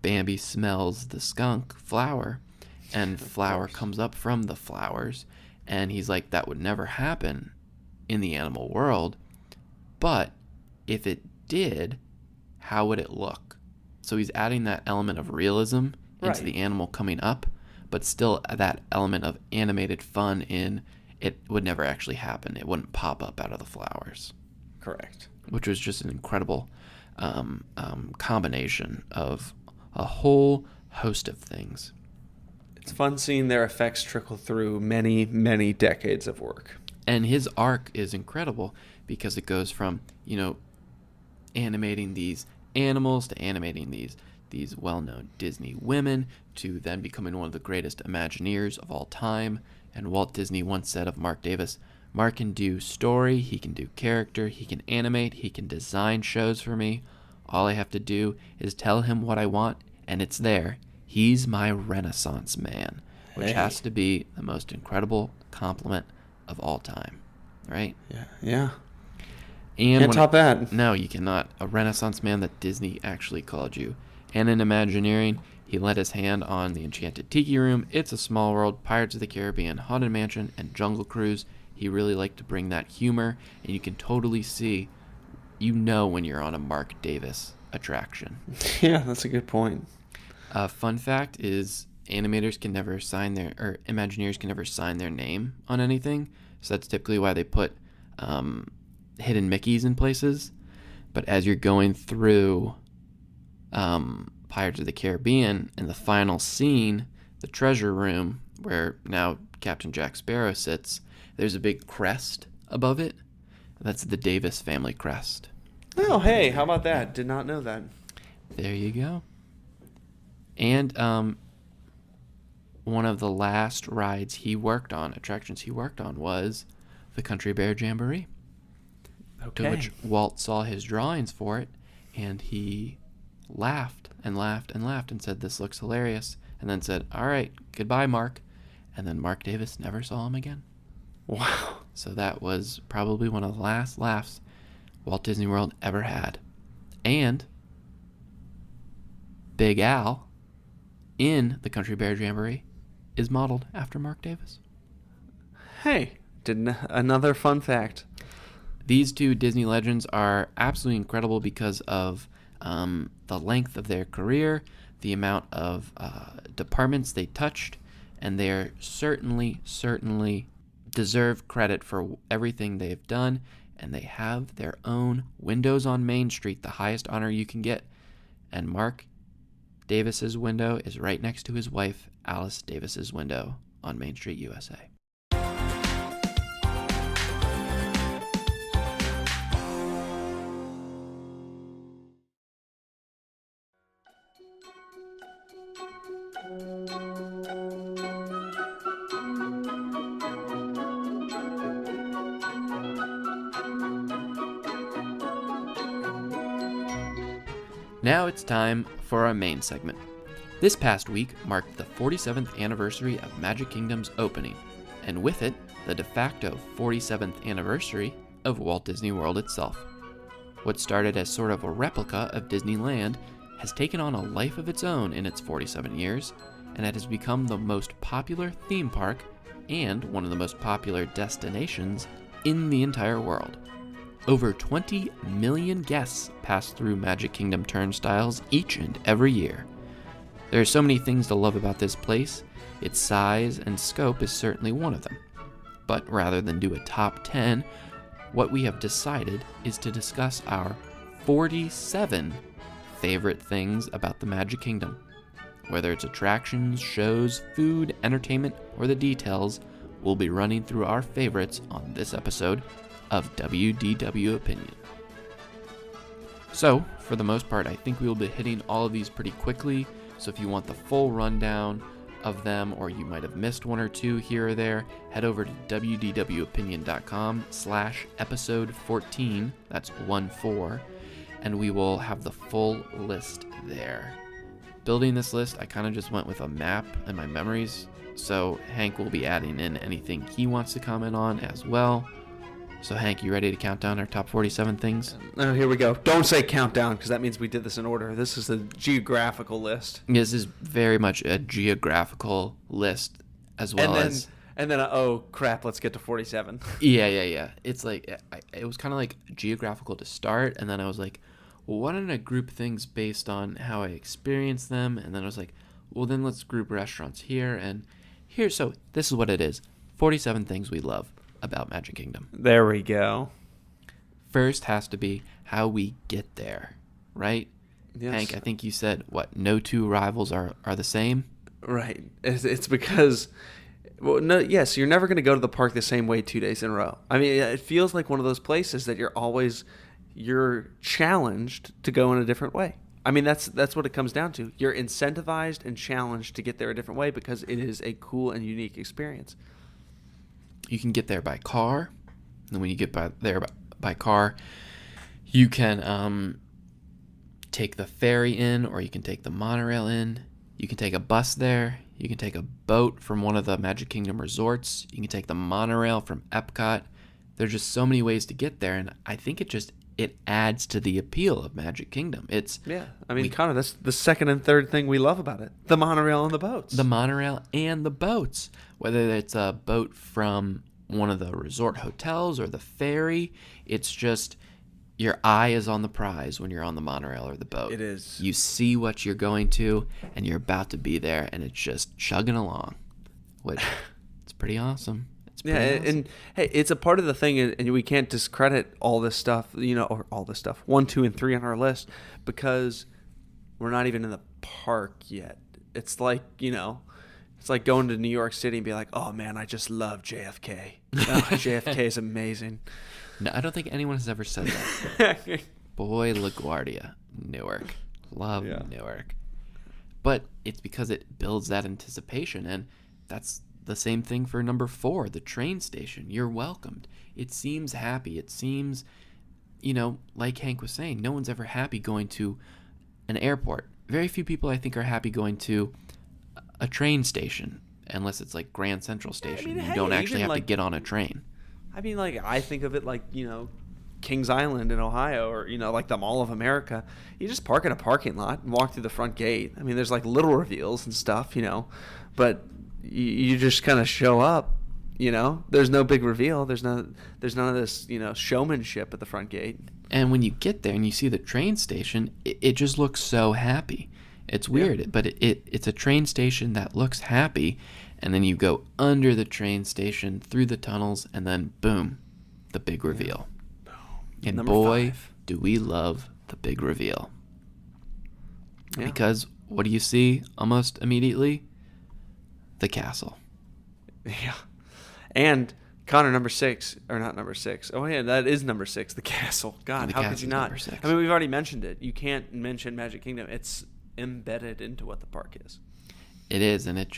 Bambi smells the skunk flower and flower comes up from the flowers. And he's like, that would never happen in the animal world. But if it did, how would it look? So he's adding that element of realism into the animal coming up, but still that element of animated fun in it would never actually happen. It wouldn't pop up out of the flowers. Correct. Which was just an incredible combination of a whole host of things. It's fun seeing their effects trickle through many, many decades of work. And his arc is incredible because it goes from, animating these animals to animating these well-known Disney women to then becoming one of the greatest Imagineers of all time. And Walt Disney once said of Mark Davis, Mark can do story, he can do character, he can animate, he can design shows for me. All I have to do is tell him what I want, and it's there. He's my Renaissance man, which has to be the most incredible compliment of all time, right? Yeah. And can't top that. No, you cannot. A Renaissance man that Disney actually called you. And in Imagineering, he let his hand on The Enchanted Tiki Room, It's a Small World, Pirates of the Caribbean, Haunted Mansion, and Jungle Cruise. He really liked to bring that humor, and you can totally see, when you're on a Mark Davis attraction. Yeah, that's a good point. Fun fact is Imagineers can never sign their name on anything, so that's typically why they put hidden Mickeys in places. But as you're going through Pirates of the Caribbean, in the final scene, the treasure room, where now Captain Jack Sparrow sits, there's a big crest above it. That's the Davis family crest. Oh, hey, how about that? Did not know that. There you go. And one of the last attractions he worked on, was the Country Bear Jamboree. Okay. To which Walt saw his drawings for it, and he laughed and laughed and laughed and said, "This looks hilarious," and then said, "All right, goodbye, Mark." And then Mark Davis never saw him again. Wow. So that was probably one of the last laughs Walt Disney World ever had. And Big Al in the Country Bear Jamboree is modeled after Mark Davis. Hey, another fun fact. These two Disney legends are absolutely incredible because of the length of their career, the amount of departments they touched, and they're certainly deserve credit for everything they've done, and they have their own windows on Main Street, the highest honor you can get. And Mark Davis's window is right next to his wife, Alice Davis's window on Main Street, USA. Now it's time for our main segment. This past week marked the 47th anniversary of Magic Kingdom's opening, and with it, the de facto 47th anniversary of Walt Disney World itself. What started as sort of a replica of Disneyland has taken on a life of its own in its 47 years, and it has become the most popular theme park and one of the most popular destinations in the entire world. Over 20 million guests pass through Magic Kingdom turnstiles each and every year. There are so many things to love about this place. Its size and scope is certainly one of them. But rather than do a top 10, what we have decided is to discuss our 47 favorite things about the Magic Kingdom. Whether it's attractions, shows, food, entertainment, or the details, we'll be running through our favorites on this episode of WDW Opinion. So, for the most part, I think we will be hitting all of these pretty quickly, so if you want the full rundown of them, or you might have missed one or two here or there, head over to wdwopinion.com/episode 14, that's 14, and we will have the full list there. Building this list, I kind of just went with a map and my memories, so Hank will be adding in anything he wants to comment on as well. So Hank, you ready to count down our top 47 things? Oh, here we go. Don't say countdown, because that means we did this in order. This is the geographical list. This is very much a geographical list, as well as... And then, oh, crap, let's get to 47. Yeah. It's like, it was kind of like geographical to start, and then I was like, well, why don't I group things based on how I experience them? And then I was like, well, then let's group restaurants here and here. So this is what it is. 47 things we love about Magic Kingdom. There we go. First has to be how we get there, right? Yes. Hank, I think you said, what, no two rivals are the same? Right. It's because, well, no, yes, you're never going to go to the park the same way 2 days in a row. I mean, it feels like one of those places that you're challenged to go in a different way. I mean, that's what it comes down to. You're incentivized and challenged to get there a different way because it is a cool and unique experience. You can get there by car, and when you get there by car, you can take the ferry in, or you can take the monorail in. You can take a bus there. You can take a boat from one of the Magic Kingdom resorts. You can take the monorail from Epcot. There's just so many ways to get there, and I think it adds to the appeal of Magic Kingdom. Connor, that's the second and third thing we love about it. The monorail and the boats. The monorail and the boats. Whether it's a boat from one of the resort hotels or the ferry, it's just your eye is on the prize when you're on the monorail or the boat. It is. You see what you're going to, and you're about to be there, and it's just chugging along, which it's pretty awesome. Yeah, and hey, it's a part of the thing, and we can't discredit all this stuff, or all this stuff, 1, 2, and 3 on our list, because we're not even in the park yet. It's like, it's like going to New York City and be like, oh man, I just love JFK. Oh, JFK is amazing. No, I don't think anyone has ever said that. Boy, LaGuardia, Newark. Love Newark. But it's because it builds that anticipation, and that's the same thing for number 4, the train station. You're welcomed. It seems happy. It seems, like Hank was saying, no one's ever happy going to an airport. Very few people, I think, are happy going to a train station, unless it's like Grand Central Station. You don't actually have to get on a train. I mean, I think of it like, Kings Island in Ohio, or, like the Mall of America. You just park in a parking lot and walk through the front gate. I mean, there's like little reveals and stuff, but you just kind of show up, there's no big reveal. There's none of this, showmanship at the front gate. And when you get there and you see the train station, it just looks so happy. It's weird, but it's a train station that looks happy. And then you go under the train station, through the tunnels, and then boom, the big reveal. And Number boy, 5. do we love the big reveal. Yeah. Because what do you see almost immediately? The castle. Yeah. And Connor, number 6, or not number 6. Oh yeah, that is number 6, the castle. God, how could you not? Number 6. I mean, we've already mentioned it. You can't mention Magic Kingdom. It's embedded into what the park is. It is, and it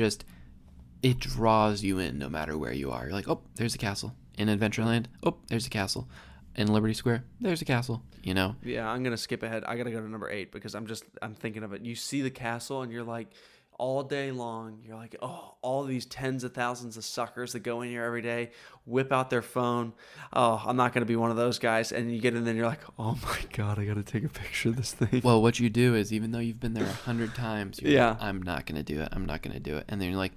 draws you in no matter where you are. You're like, oh, there's a castle. In Adventureland, oh, there's a castle. In Liberty Square, there's a castle, Yeah, I'm going to skip ahead. I got to go to number 8 because I'm thinking of it. You see the castle and you're like, all day long, you're like, oh, all these tens of thousands of suckers that go in here every day, whip out their phone. Oh, I'm not going to be one of those guys. And you get in there and you're like, oh my God, I got to take a picture of this thing. Well, what you do is, even though you've been there 100 times, you're yeah, like, I'm not going to do it. I'm not going to do it. And then you're like,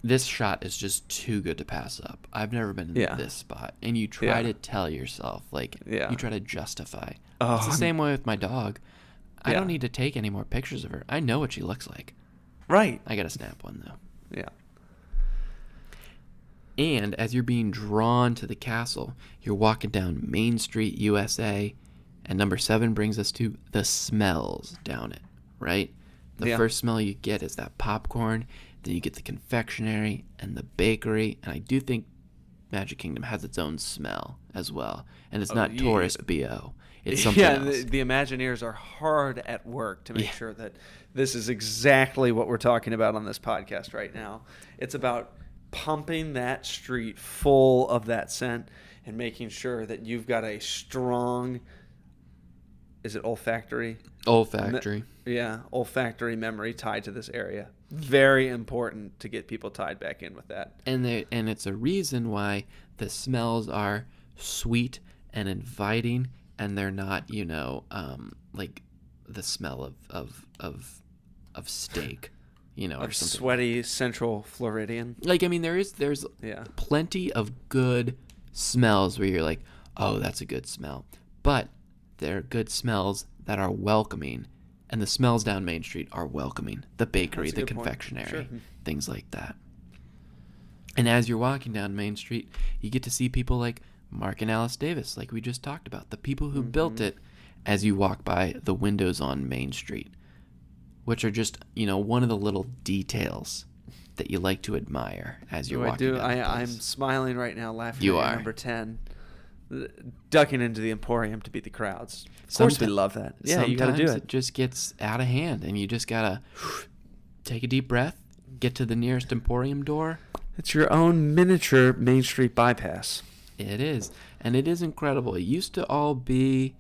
this shot is just too good to pass up. I've never been in this spot. And you try to tell yourself, you try to justify. It's the same way with my dog. I don't need to take any more pictures of her. I know what she looks like. Right. I got to snap one, though. Yeah. And as you're being drawn to the castle, you're walking down Main Street, USA, and number 7 brings us to the smells down it, right? The first smell you get is that popcorn, then you get the confectionery and the bakery, and I do think Magic Kingdom has its own smell as well, and it's not tourist BO. It's something else. The Imagineers are hard at work to make sure that this is exactly what we're talking about on this podcast right now. It's about pumping that street full of that scent and making sure that you've got a strong, is it olfactory? Olfactory. Olfactory memory tied to this area. Very important to get people tied back in with that. And it's a reason why the smells are sweet and inviting, and they're not, like the smell of steak, or of something. Sweaty Central Floridian. Like, I mean, there's plenty of good smells where you're like, oh, that's a good smell. But there are good smells that are welcoming, and the smells down Main Street are welcoming. The bakery, the confectionery, things like that. And as you're walking down Main Street, you get to see people like Mark and Alice Davis, like we just talked about, the people who built it, as you walk by the windows on Main Street, which are just, one of the little details that you like to admire as you're walking down the place. I'm smiling right now, laughing You at are. number 10. Ducking into the Emporium to beat the crowds. Of course we love that. Yeah, you got to do Sometimes it. it just gets out of hand, and you just got to take a deep breath, get to the nearest Emporium door. It's your own miniature Main Street bypass. It is, and it is incredible. It used to all be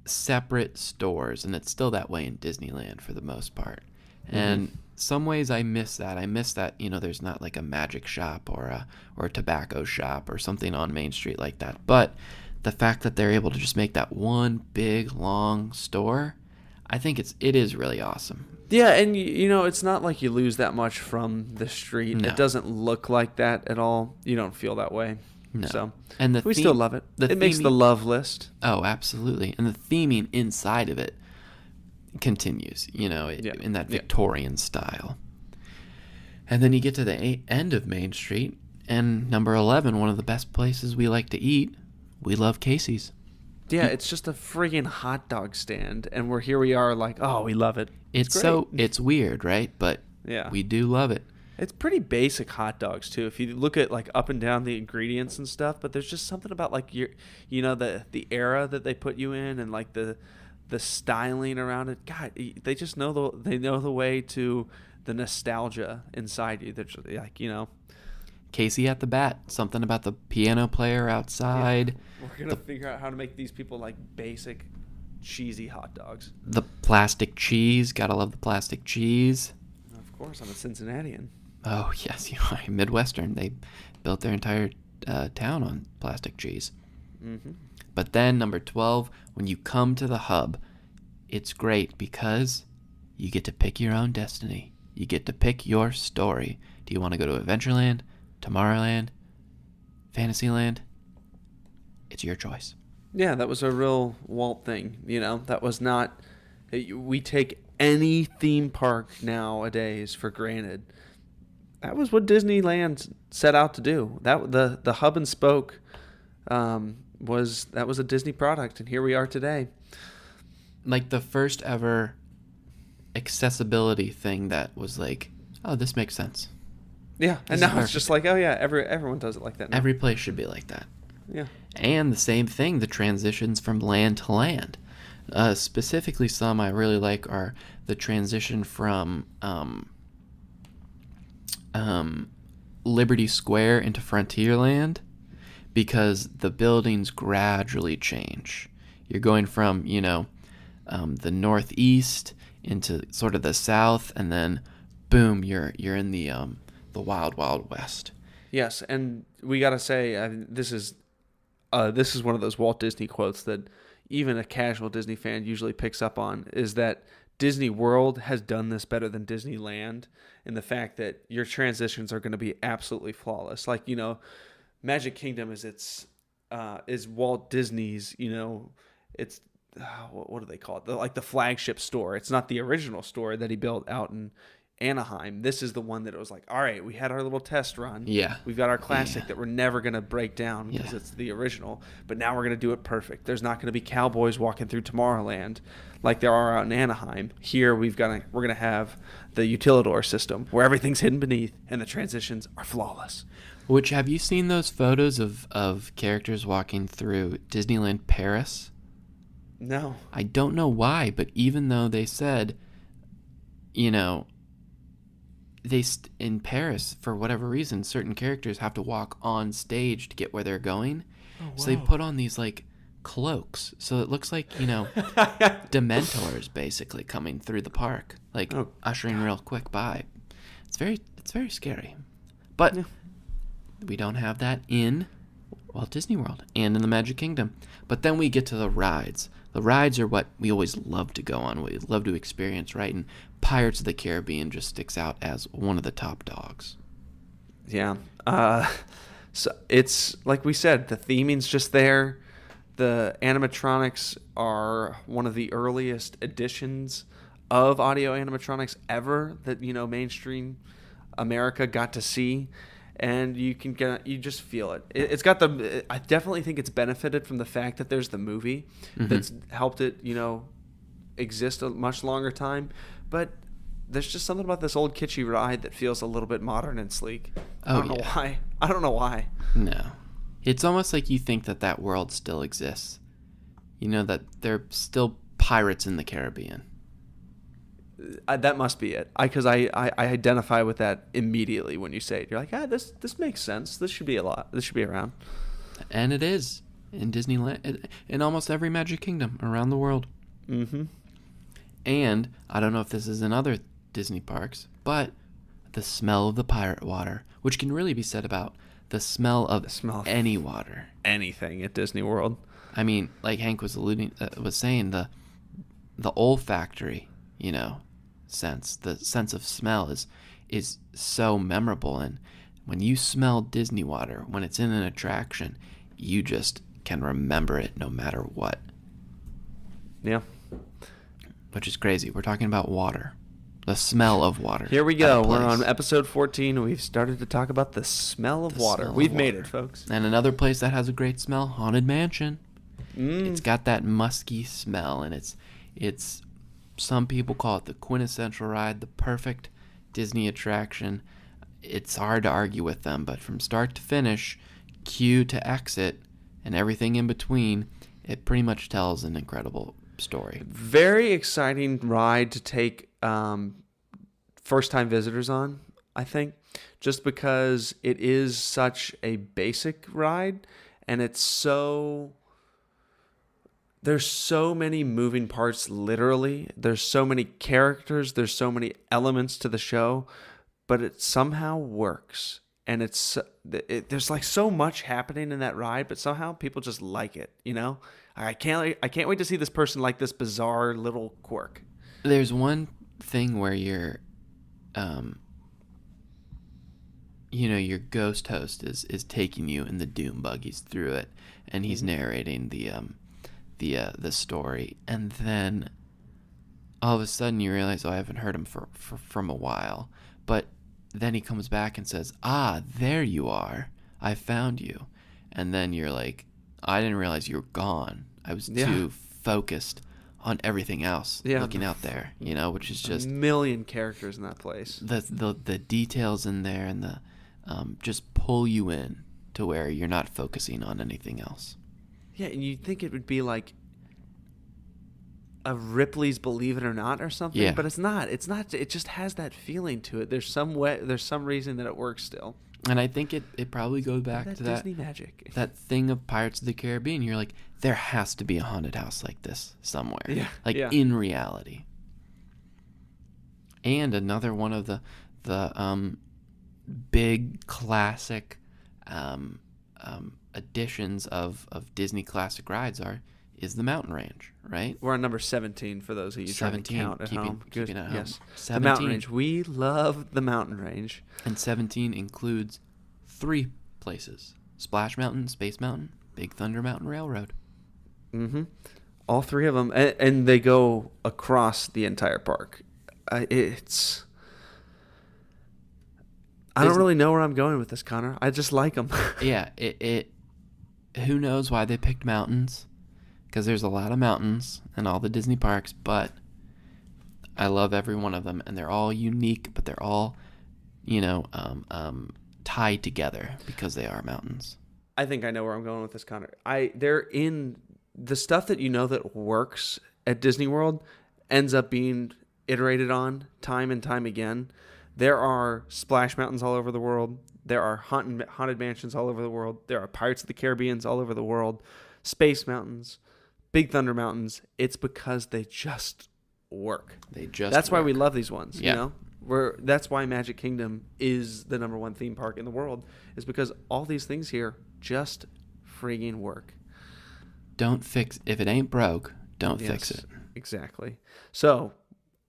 separate stores, and it's still that way in Disneyland for the most part. And some ways I miss that. I miss that, there's not like a magic shop or a tobacco shop or something on Main Street like that. But the fact that they're able to just make that one big, long store, I think it is really awesome. Yeah, and it's not like you lose that much from the street. No. It doesn't look like that at all. You don't feel that way. No. So, and we still love it. It makes the love list. Oh, absolutely. And the theming inside of it continues, in that Victorian style. And then you get to the end of Main Street, and number 11, one of the best places we like to eat, we love Casey's. Yeah, it's just a friggin' hot dog stand, and we are like, oh, we love it. It's weird, right? But we do love it. It's pretty basic hot dogs too. If you look at like up and down the ingredients and stuff, but there's just something about like the era that they put you in, and like the styling around it. God, they just know the way to the nostalgia inside you. They're just like, Casey at the bat. Something about the piano player outside. Yeah. We're gonna figure out how to make these people like basic cheesy hot dogs. The plastic cheese. Gotta love the plastic cheese. Of course, I'm a Cincinnatian. Oh, yes, you are. Midwestern. They built their entire town on plastic cheese. Mm-hmm. But then, number 12, when you come to the hub, it's great because you get to pick your own destiny. You get to pick your story. Do you want to go to Adventureland, Tomorrowland, Fantasyland? It's your choice. Yeah, that was a real Walt thing. That was not... We take any theme park nowadays for granted. That was what Disneyland set out to do. That the hub and spoke was a Disney product, and here we are today. Like the first ever accessibility thing that was like, oh, this makes sense. Yeah, and now it's just like, oh yeah, everyone does it like that now. Every place should be like that. Yeah. And the same thing, the transitions from land to land. Specifically, some I really like are the transition from Liberty Square into Frontierland, because the buildings gradually change. You're going from, the northeast into sort of the south, and then boom, you're in the wild, wild west. Yes, and we got to say this is one of those Walt Disney quotes that even a casual Disney fan usually picks up on, is that Disney World has done this better than Disneyland, in the fact that your transitions are going to be absolutely flawless. Like, Magic Kingdom is Walt Disney's, it's what do they call it? The flagship store. It's not the original store that he built out in Anaheim, this is the one that it was like, all right, we had our little test run. Yeah. We've got our classic that we're never going to break down because Yeah. it's the original, but now we're going to do it perfect. There's not going to be cowboys walking through Tomorrowland like there are out in Anaheim. Here we're going to have the utilidor system where everything's hidden beneath and the transitions are flawless. Which, have you seen those photos of characters walking through Disneyland Paris? No. I don't know why, but even though they said, you know, in Paris, for whatever reason, certain characters have to walk on stage to get where they're going. So they put on these like cloaks, so it looks like, you know, Dementors basically coming through the park, like ushering real quick by. It's very scary, but we don't have that in Walt Disney World and in the Magic Kingdom. But then we get to the rides. The rides are what we always love to go on. We love to experience, right? And Pirates of the Caribbean just sticks out as one of the top dogs. Yeah. So it's like we said, the theming's just there. The animatronics are one of the earliest editions of audio animatronics ever that, you know, mainstream America got to see. And you just feel it. It's got I definitely think it's benefited from the fact that there's the movie that's helped it, you know, exist a much longer time. But there's just something about this old kitschy ride that feels a little bit modern and sleek. I don't know why. I don't know why. No. It's almost like you think that world still exists. You know, that there are still pirates in the Caribbean. That must be it. Because I identify with that immediately when you say it. You're like, this makes sense. This should be This should be around. And it is in Disneyland, in almost every Magic Kingdom around the world. Mm-hmm. And I don't know if this is in other Disney parks, but the smell of the pirate water, which can really be said about the smell of any water, anything at Disney World. I mean, like Hank was saying, the olfactory, you know, the sense of smell is so memorable. And when you smell Disney water, when it's in an attraction, you just can remember it no matter what. Yeah. Which is crazy. We're talking about water. The smell of water. Here we go. We're on episode 14. We've started to talk about the smell of water. We've made it, folks. And another place that has a great smell, Haunted Mansion. It's got that musky smell, and it's some people call it the quintessential ride, the perfect Disney attraction. It's hard to argue with them, but from start to finish, queue to exit, and everything in between, it pretty much tells an incredible story. Very exciting ride to take first-time visitors on, I think, just because it is such a basic ride, and it's so... There's so many moving parts, literally. There's so many characters. There's so many elements to the show, but it somehow works. And there's like so much happening in that ride, but somehow people just like it, you know? I can't wait to see this person like this bizarre little quirk. There's one thing where you're, you know, your ghost host is taking you in the Doom buggies through it, and he's narrating the story, and then all of a sudden you realize, I haven't heard him from a while, but then he comes back and says, there you are, I found you, and then you're like, I didn't realize you were gone. I was too focused on everything else, looking out there, you know, which is just a million characters in that place. The details in there, and the just pull you in to where you're not focusing on anything else. Yeah, and you'd think it would be like a Ripley's Believe It or Not or something, but it's not. It's not. It just has that feeling to it. There's some reason that it works still. And I think it probably goes back to that Disney magic. That thing of Pirates of the Caribbean. You're like, there has to be a haunted house like this somewhere. In reality. And another one of the big classic editions of Disney classic rides is the Mountain Range, right? We're on number 17 for those of you trying to count at home. Keeping at home. Yes, 17. The Mountain Range. We love the Mountain Range. And 17 includes 3 places: Splash Mountain, Space Mountain, Big Thunder Mountain Railroad. Mm-hmm. All 3 of them, and they go across the entire park. It's I don't really know where I'm going with this, Connor. I just like them. Yeah, who knows why they picked mountains? Because there's a lot of mountains in all the Disney parks, but I love every one of them, and they're all unique, but they're all, tied together because they are mountains. I think I know where I'm going with this, Connor. They're in the stuff that that works at Disney World ends up being iterated on time and time again. There are splash mountains all over the world. There are haunted mansions all over the world. There are Pirates of the Caribbeans all over the world. Space mountains, Big Thunder mountains. It's because they just work. That's why we love these ones. Yeah. That's why Magic Kingdom is the number one theme park in the world, is because all these things here just friggin' work. If it ain't broke, don't fix it. Exactly. So,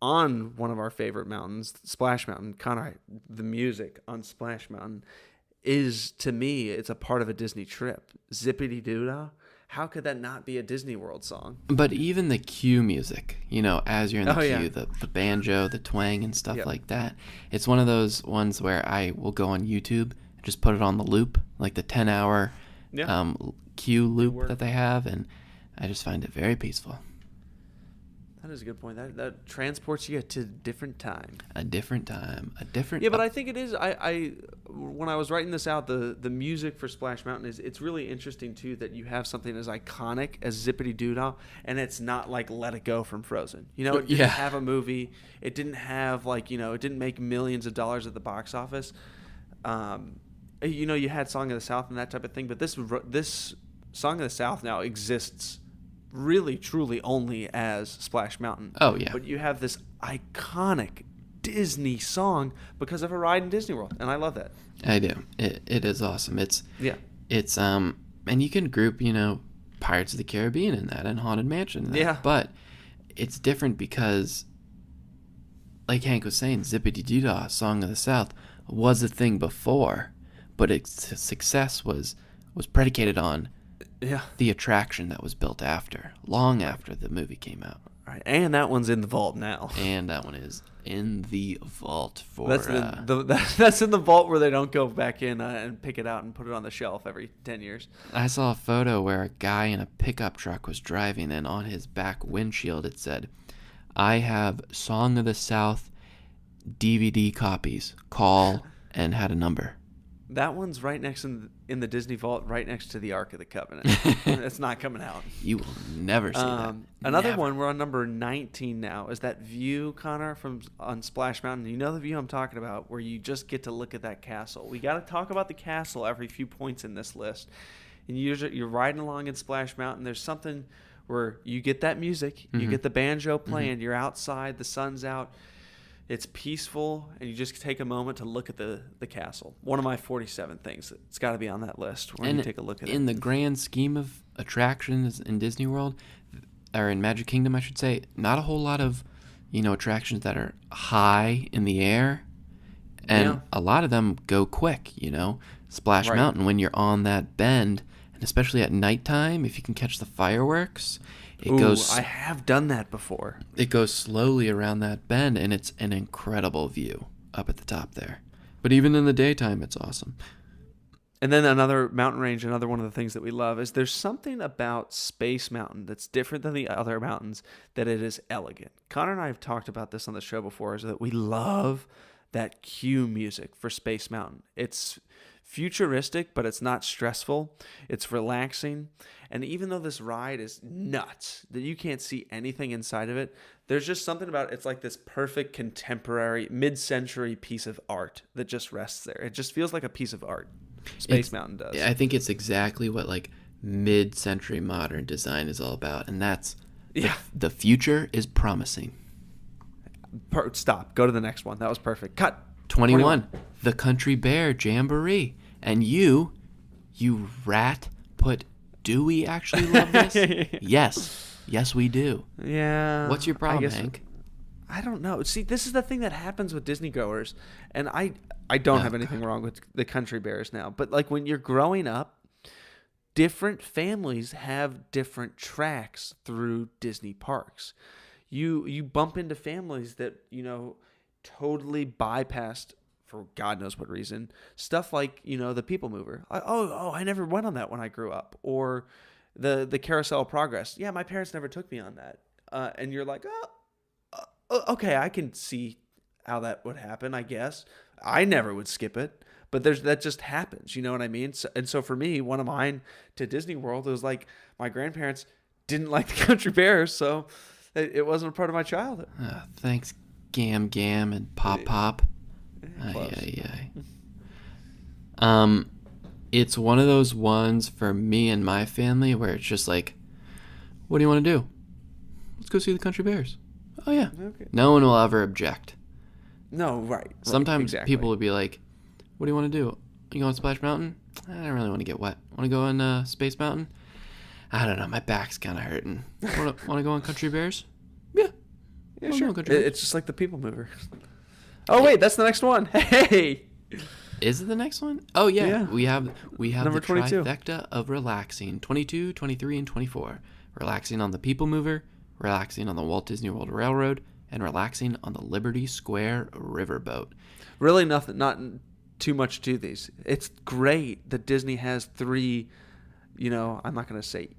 on one of our favorite mountains, Splash Mountain, Connor, the music on Splash Mountain is, to me, it's a part of a Disney trip. Zippity Doo-Dah. How could that not be a Disney World song? But even the cue music, as you're in the cue, yeah. the banjo, the twang, and stuff like that. It's one of those ones where I will go on YouTube and just put it on the loop, like the 10-hour cue loop that they have, and I just find it very peaceful. That is a good point. That transports you to a different time. A different time. Yeah, but I think it is. I when I was writing this out, the music for Splash Mountain it's really interesting too that you have something as iconic as Zippity Doo-Dah, and it's not like Let It Go from Frozen. It didn't have a movie. It didn't have it didn't make millions of dollars at the box office. You had Song of the South and that type of thing, but this Song of the South now exists really truly only as Splash Mountain. Oh yeah. But you have this iconic Disney song because of a ride in Disney World, and I love that. I do. It is awesome. It's and you can group, Pirates of the Caribbean in that and Haunted Mansion in that. Yeah. But it's different because, like Hank was saying, Zippity Doo-Dah, Song of the South, was a thing before, but its success was predicated on the attraction that was built long after the movie came out. Right, and that one's in the vault now. And that one is in the vault for... That's in the vault where they don't go back in and pick it out and put it on the shelf every 10 years. I saw a photo where a guy in a pickup truck was driving, and on his back windshield it said, "I have Song of the South DVD copies. Call," and had a number. That one's right next in the Disney vault, right next to the Ark of the Covenant. It's not coming out. You will never see that. Another one, we're on number 19 now, is that view, Connor, on Splash Mountain. You know the view I'm talking about, where you just get to look at that castle. We got to talk about the castle every few points in this list. And you're riding along in Splash Mountain. There's something where you get that music, you get the banjo playing, you're outside, the sun's out. It's peaceful, and you just take a moment to look at the castle. One of my 47 things. It's got to be on that list when you take a look at it. In the grand scheme of attractions in Disney World, or in Magic Kingdom, I should say, not a whole lot of, attractions that are high in the air. And a lot of them go quick, Splash Mountain, when you're on that bend, and especially at nighttime, if you can catch the fireworks... I have done that before. It goes slowly around that bend, and it's an incredible view up at the top there. But even in the daytime, it's awesome. And then another mountain range, another one of the things that we love is there's something about Space Mountain that's different than the other mountains, that it is elegant. Connor and I have talked about this on the show before, is that we love that cue music for Space Mountain. It's futuristic, but it's not stressful. It's relaxing. And even though this ride is nuts, that you can't see anything inside of it, there's just something about it. It's like this perfect contemporary, mid-century piece of art that just rests there. It just feels like a piece of art. Space Mountain does. I think it's exactly what mid-century modern design is all about, and that's the future is promising. Stop. Go to the next one. That was perfect. Cut. 21. The Country Bear Jamboree. And you rat, do we actually love this? Yes, we do. Yeah. What's your problem, Hank? I don't know. See, this is the thing that happens with Disney goers, and I don't have anything wrong with the Country Bears now, but when you're growing up, different families have different tracks through Disney parks. You bump into families that, totally bypassed for God knows what reason. Stuff like, the People Mover. I never went on that when I grew up. Or the Carousel of Progress. Yeah, my parents never took me on that. And you're like, okay, I can see how that would happen, I guess. I never would skip it, but that just happens. You know what I mean? So for me, one of mine to Disney World, it was like my grandparents didn't like the Country Bears, so it wasn't a part of my childhood. Thanks, Gam Gam and Pop Pop. It's one of those ones for me and my family where it's just like, what do you want to do? Let's go see the Country Bears. Oh, yeah. Okay. No one will ever object. No, right. Sometimes people would be like, what do you want to do? You go on Splash Mountain? I don't really want to get wet. Want to go on Space Mountain? I don't know. My back's kind of hurting. Want to go on Country Bears? Yeah, sure. It's just like the People Mover. Oh, wait, that's the next one. Hey! Is it the next one? Oh, yeah. We have Number the 22. trifecta of relaxing. 22, 23, and 24. Relaxing on the People Mover, relaxing on the Walt Disney World Railroad, and relaxing on the Liberty Square Riverboat. Really not too much to these. It's great that Disney has 3, I'm not going to say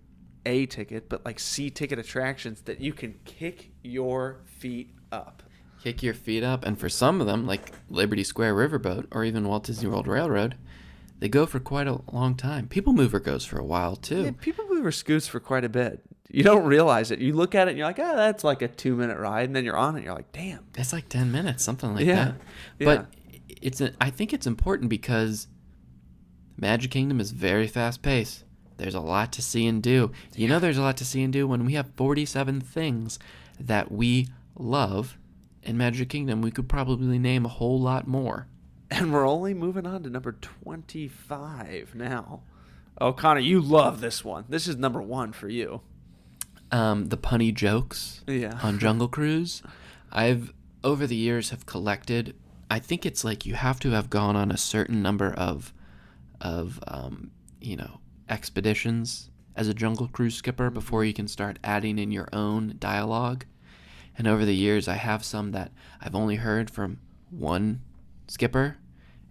A ticket, but like C ticket attractions that you can kick your feet up. Kick your feet up, and for some of them, like Liberty Square Riverboat or even Walt Disney World Railroad, they go for quite a long time. People Mover goes for a while, too. Yeah, People Mover scoots for quite a bit. You don't realize it. You look at it and you're like, that's like a 2-minute ride. And then you're on it and you're like, damn. It's like 10 minutes, something like that. But I think it's important because Magic Kingdom is very fast paced. There's a lot to see and do. There's a lot to see and do when we have 47 things that we love in Magic Kingdom. We could probably name a whole lot more. And we're only moving on to number 25 now. Oh, Connor, you love this one. This is number 1 for you. The punny jokes on Jungle Cruise. I've, over the years, have collected. I think it's like you have to have gone on a certain number of expeditions as a Jungle Cruise skipper before you can start adding in your own dialogue. And over the years, I have some that I've only heard from one skipper.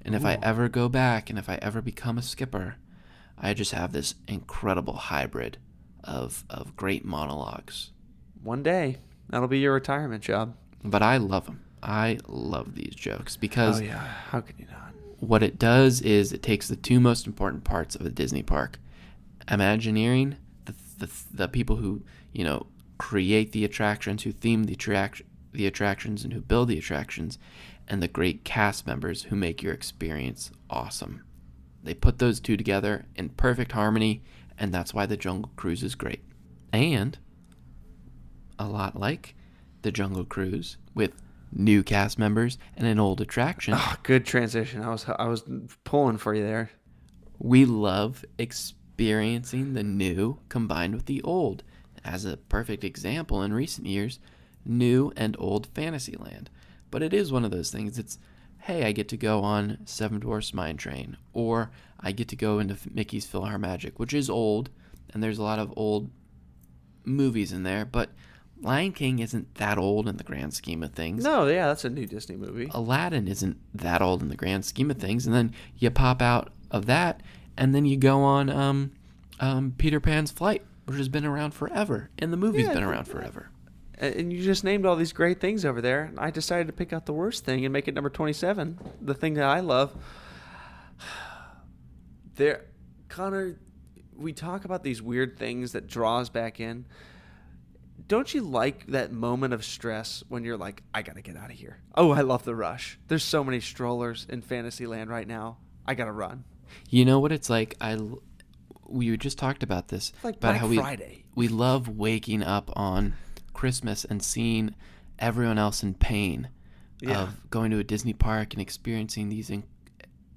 And if I ever go back and if I ever become a skipper, I just have this incredible hybrid of great monologues. One day, that'll be your retirement job. But I love them. I love these jokes because how can you not? What it does is it takes the 2 most important parts of a Disney park: Imagineering, the people who create the attractions, who theme the attractions, and who build the attractions, and the great cast members who make your experience awesome. They put those 2 together in perfect harmony, and that's why the Jungle Cruise is great. And a lot like the Jungle Cruise, with new cast members and an old attraction. Oh, good transition. I was pulling for you there. We love experiencing the new combined with the old. As a perfect example, in recent years, new and old Fantasyland. But it is one of those things. It's, hey, I get to go on Seven Dwarfs Mine Train, or I get to go into Mickey's PhilharMagic, which is old, and there's a lot of old movies in there, but Lion King isn't that old in the grand scheme of things. No, yeah, that's a new Disney movie. Aladdin isn't that old in the grand scheme of things, and then you pop out of that, and then you go on Peter Pan's Flight, which has been around forever, and the movie's been around forever. And you just named all these great things over there, and I decided to pick out the worst thing and make it number 27, the thing that I love. Connor, we talk about these weird things that draw us back in. Don't you like that moment of stress when you're like, I gotta get out of here? Oh, I love the rush. There's so many strollers in Fantasyland right now. I gotta run. You know what it's like? We just talked about this. It's like about Black Friday. We love waking up on Christmas and seeing everyone else in pain of going to a Disney park and experiencing these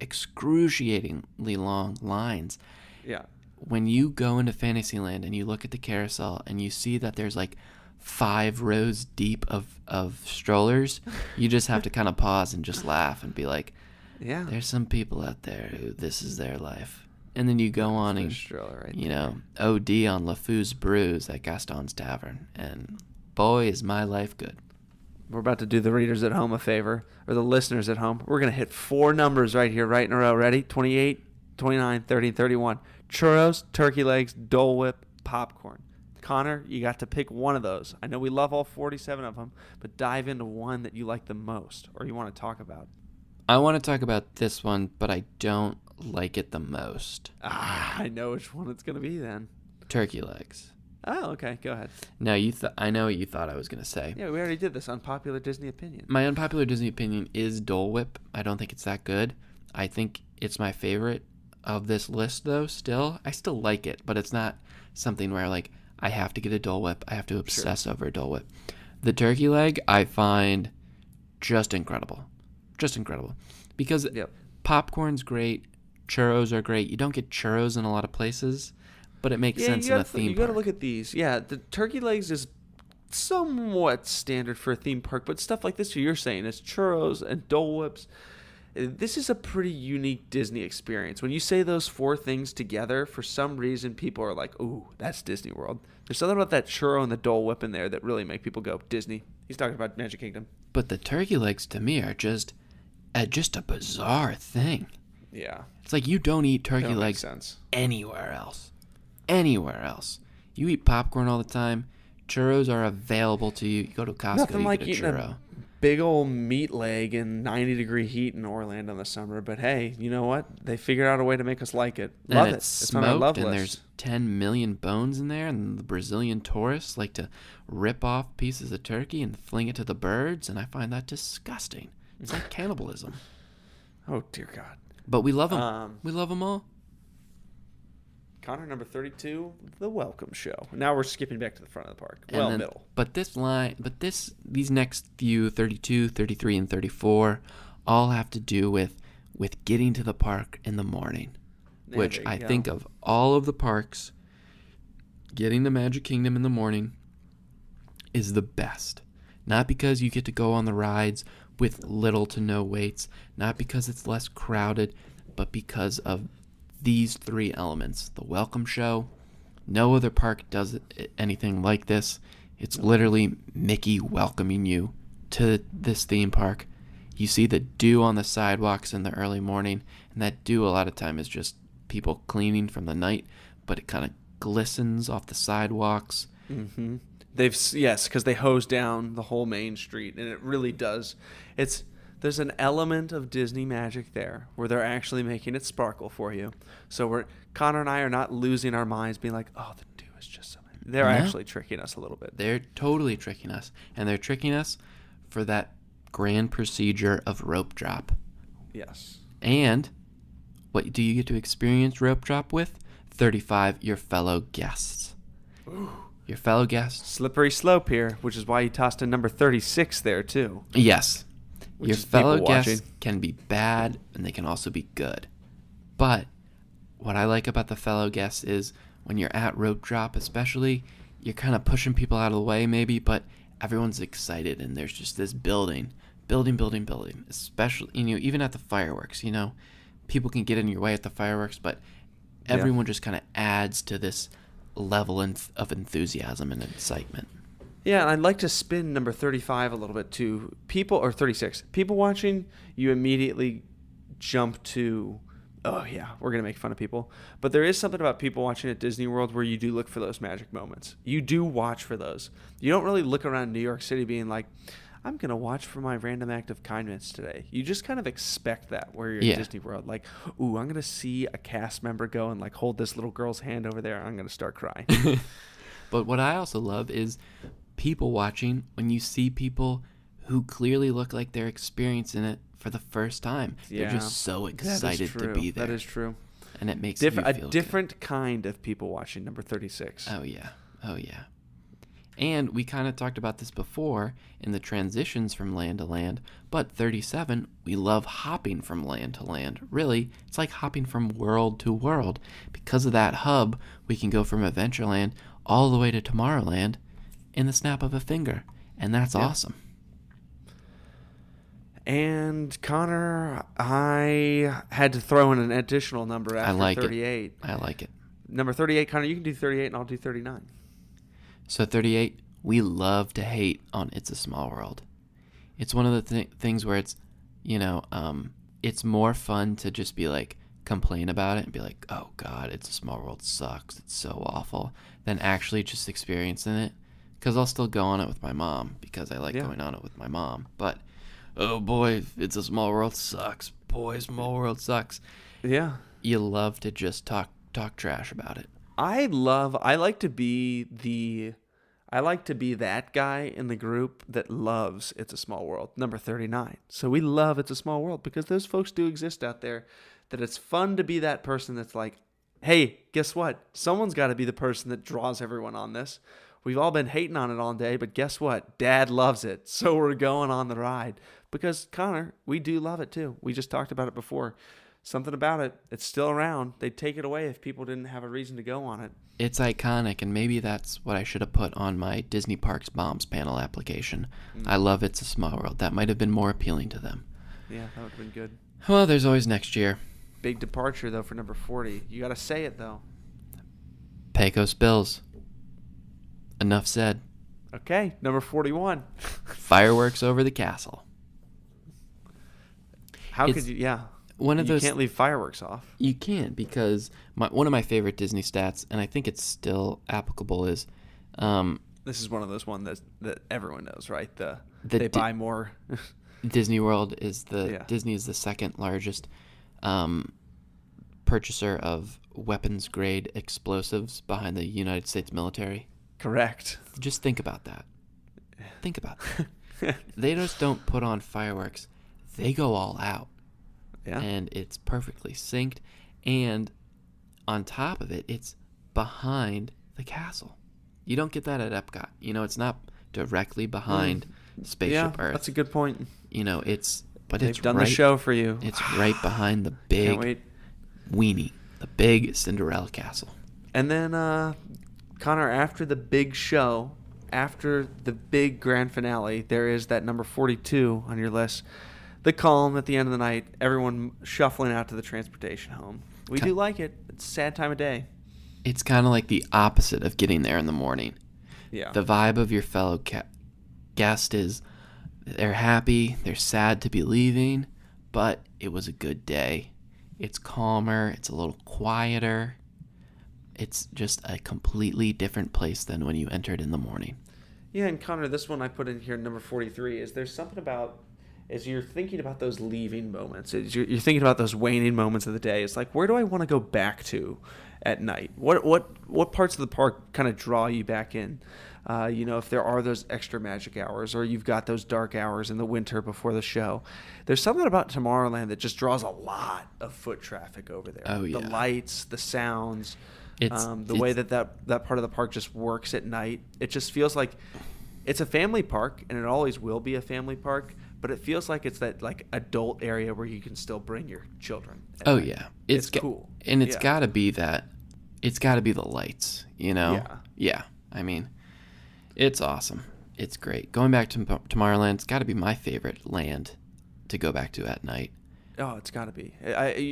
excruciatingly long lines. Yeah. When you go into Fantasyland and you look at the carousel and you see that there's like 5 rows deep of strollers, you just have to kind of pause and just laugh and be like, yeah, there's some people out there who this is their life. And then you go on and, OD on LeFou's Brews at Gaston's Tavern. And boy, is my life good. We're about to do the readers at home a favor, or the listeners at home. We're going to hit 4 numbers right here, right in a row. Ready? 28, 29, 30, and 31. Churros, turkey legs, Dole Whip, popcorn. Connor, you got to pick one of those. I know we love all 47 of them, but dive into one that you like the most or you want to talk about. I want to talk about this one, but I don't like it the most. I know which one it's going to be then. Turkey legs. Oh, okay. Go ahead. No, I know what you thought I was going to say. Yeah, we already did this. Unpopular Disney opinion. My unpopular Disney opinion is Dole Whip. I don't think it's that good. I think it's my favorite of this list, though, still. I still like it, but it's not something where, like, I have to get a Dole Whip. I have to obsess over a Dole Whip. The turkey leg, I find just incredible. Just incredible. Because popcorn's great. Churros are great. You don't get churros in a lot of places, but it makes sense in a theme park. You got to look at these. Yeah, the turkey legs is somewhat standard for a theme park, but stuff like this you're saying is churros and Dole Whips. This is a pretty unique Disney experience. When you say those 4 things together, for some reason people are like, ooh, that's Disney World. There's something about that churro and the Dole Whip in there that really make people go, Disney. He's talking about Magic Kingdom. But the turkey legs to me are just a bizarre thing. Yeah. It's like you don't eat turkey legs anywhere else. Anywhere else. You eat popcorn all the time. Churros are available to you. You go to Costco, Nothing you like get a eating churro. a big old meat leg in 90-degree heat in Orlando in the summer. But hey, you know what? They figured out a way to make us like it. Love it. It's smoked, on our love and list. there's 10 million bones in there, and the Brazilian tourists like to rip off pieces of turkey and fling it to the birds, and I find that disgusting. It's like cannibalism. Oh, dear God. But we love them. We love them all. Connor, number 32, The Welcome Show. Now we're skipping back to the front of the park. Middle. But these next few, 32, 33, and 34, all have to do with getting to the park in the morning. Which I think of all of the parks, getting to Magic Kingdom in the morning is the best. Not because you get to go on the rides with little to no waits, not because it's less crowded, but because of these 3 elements. The welcome show. No other park does anything like this. It's literally Mickey welcoming you to this theme park. You see the dew on the sidewalks in the early morning, and that dew a lot of time is just people cleaning from the night, but it kind of glistens off the sidewalks. Mm-hmm. Because they hose down the whole main street, and it really does. There's an element of Disney magic there where they're actually making it sparkle for you. So Connor and I are not losing our minds being like, oh, the dew is just so nice. They're actually tricking us a little bit. They're totally tricking us. And they're tricking us for that grand procedure of rope drop. Yes. And what do you get to experience rope drop with? 35, your fellow guests. Ooh. Your fellow guests. Slippery slope here, which is why you tossed in number 36 there, too. Yes. Your fellow guests watching. can be bad, and they can also be good. But what I like about the fellow guests is when you're at rope drop especially, you're kind of pushing people out of the way maybe, but everyone's excited, and there's just this building, especially, even at the fireworks, people can get in your way at the fireworks, but everyone just kind of adds to this level of enthusiasm and excitement. Yeah, and I'd like to spin number 35 a little bit too. 36. People watching, you immediately jump to, oh yeah, we're going to make fun of people. But there is something about people watching at Disney World where you do look for those magic moments. You do watch for those. You don't really look around New York City being like, I'm going to watch for my random act of kindness today. You just kind of expect that where you're at Disney World. Like, ooh, I'm going to see a cast member go and like hold this little girl's hand over there. I'm going to start crying. But what I also love is people watching when you see people who clearly look like they're experiencing it for the first time. They're just so excited to be there. That is true. And it makes you feel a different kind of people watching, number 36. Oh, yeah. And we kind of talked about this before in the transitions from land to land, but 37, we love hopping from land to land. Really, it's like hopping from world to world. Because of that hub, we can go from Adventureland all the way to Tomorrowland in the snap of a finger, and that's awesome. And Connor, I had to throw in an additional number after 38. I like it. Number 38, Connor, you can do 38 and I'll do 39. So 38, we love to hate on It's a Small World. it's one of the things where it's, it's more fun to just be like, complain about it and be like, oh God, It's a Small World sucks. It's so awful. Than actually just experiencing it. Because I'll still go on it with my mom because I like going on it with my mom. But, oh boy, It's a Small World sucks. Boy, Small World sucks. Yeah. You love to just talk trash about it. I like to be that guy in the group that loves It's a Small World, number 39. So we love It's a Small World because those folks do exist out there, that it's fun to be that person that's like, hey, guess what? Someone's got to be the person that draws everyone on this. We've all been hating on it all day, but guess what? Dad loves it, so we're going on the ride. Because, Connor, we do love it too. We just talked about it before. Something about it, it's still around. They'd take it away if people didn't have a reason to go on it. It's iconic, and maybe that's what I should have put on my Disney Parks Bombs panel application. I love It's a Small World. That might have been more appealing to them. Yeah, that would have been good. Well, there's always next year. Big departure, though, for number 40. You got to say it, though. Pecos Bills. Enough said. Okay, number 41. Fireworks over the castle. How could you? Yeah. You can't leave fireworks off. You can't, because one of my favorite Disney stats, and I think it's still applicable, is this is one of those ones that everyone knows, right? They buy more. Disney World is Disney is the second largest purchaser of weapons grade explosives behind the United States military. Correct. Just think about that. They just don't put on fireworks. They go all out. Yeah. And it's perfectly synced. And on top of it, it's behind the castle. You don't get that at Epcot. It's not directly behind Spaceship Earth. That's a good point. They've done the show for you. It's right behind the big weenie, the big Cinderella castle. And then, Connor, after the big show, after the big grand finale, there is that number 42 on your list. The calm at the end of the night, everyone shuffling out to the transportation home. We do like it. It's a sad time of day. It's kind of like the opposite of getting there in the morning. Yeah. The vibe of your fellow guest is they're happy, they're sad to be leaving, but it was a good day. It's calmer, it's a little quieter. It's just a completely different place than when you entered in the morning. Yeah, and Connor, this one I put in here, number 43, is there's something about, as you're thinking about those leaving moments, as you're thinking about those waning moments of the day, it's like, where do I want to go back to at night? What parts of the park kind of draw you back in? If there are those extra magic hours, or you've got those dark hours in the winter before the show, there's something about Tomorrowland that just draws a lot of foot traffic over there. Oh, yeah. The lights, the sounds, the way that part of the park just works at night. It just feels like it's a family park, and it always will be a family park, but it feels like it's that like adult area where you can still bring your children. Oh yeah, it's cool, and it's got to be that. It's got to be the lights, Yeah. I mean, it's awesome. It's great. Going back to Tomorrowland, it's got to be my favorite land to go back to at night. Oh, it's got to be.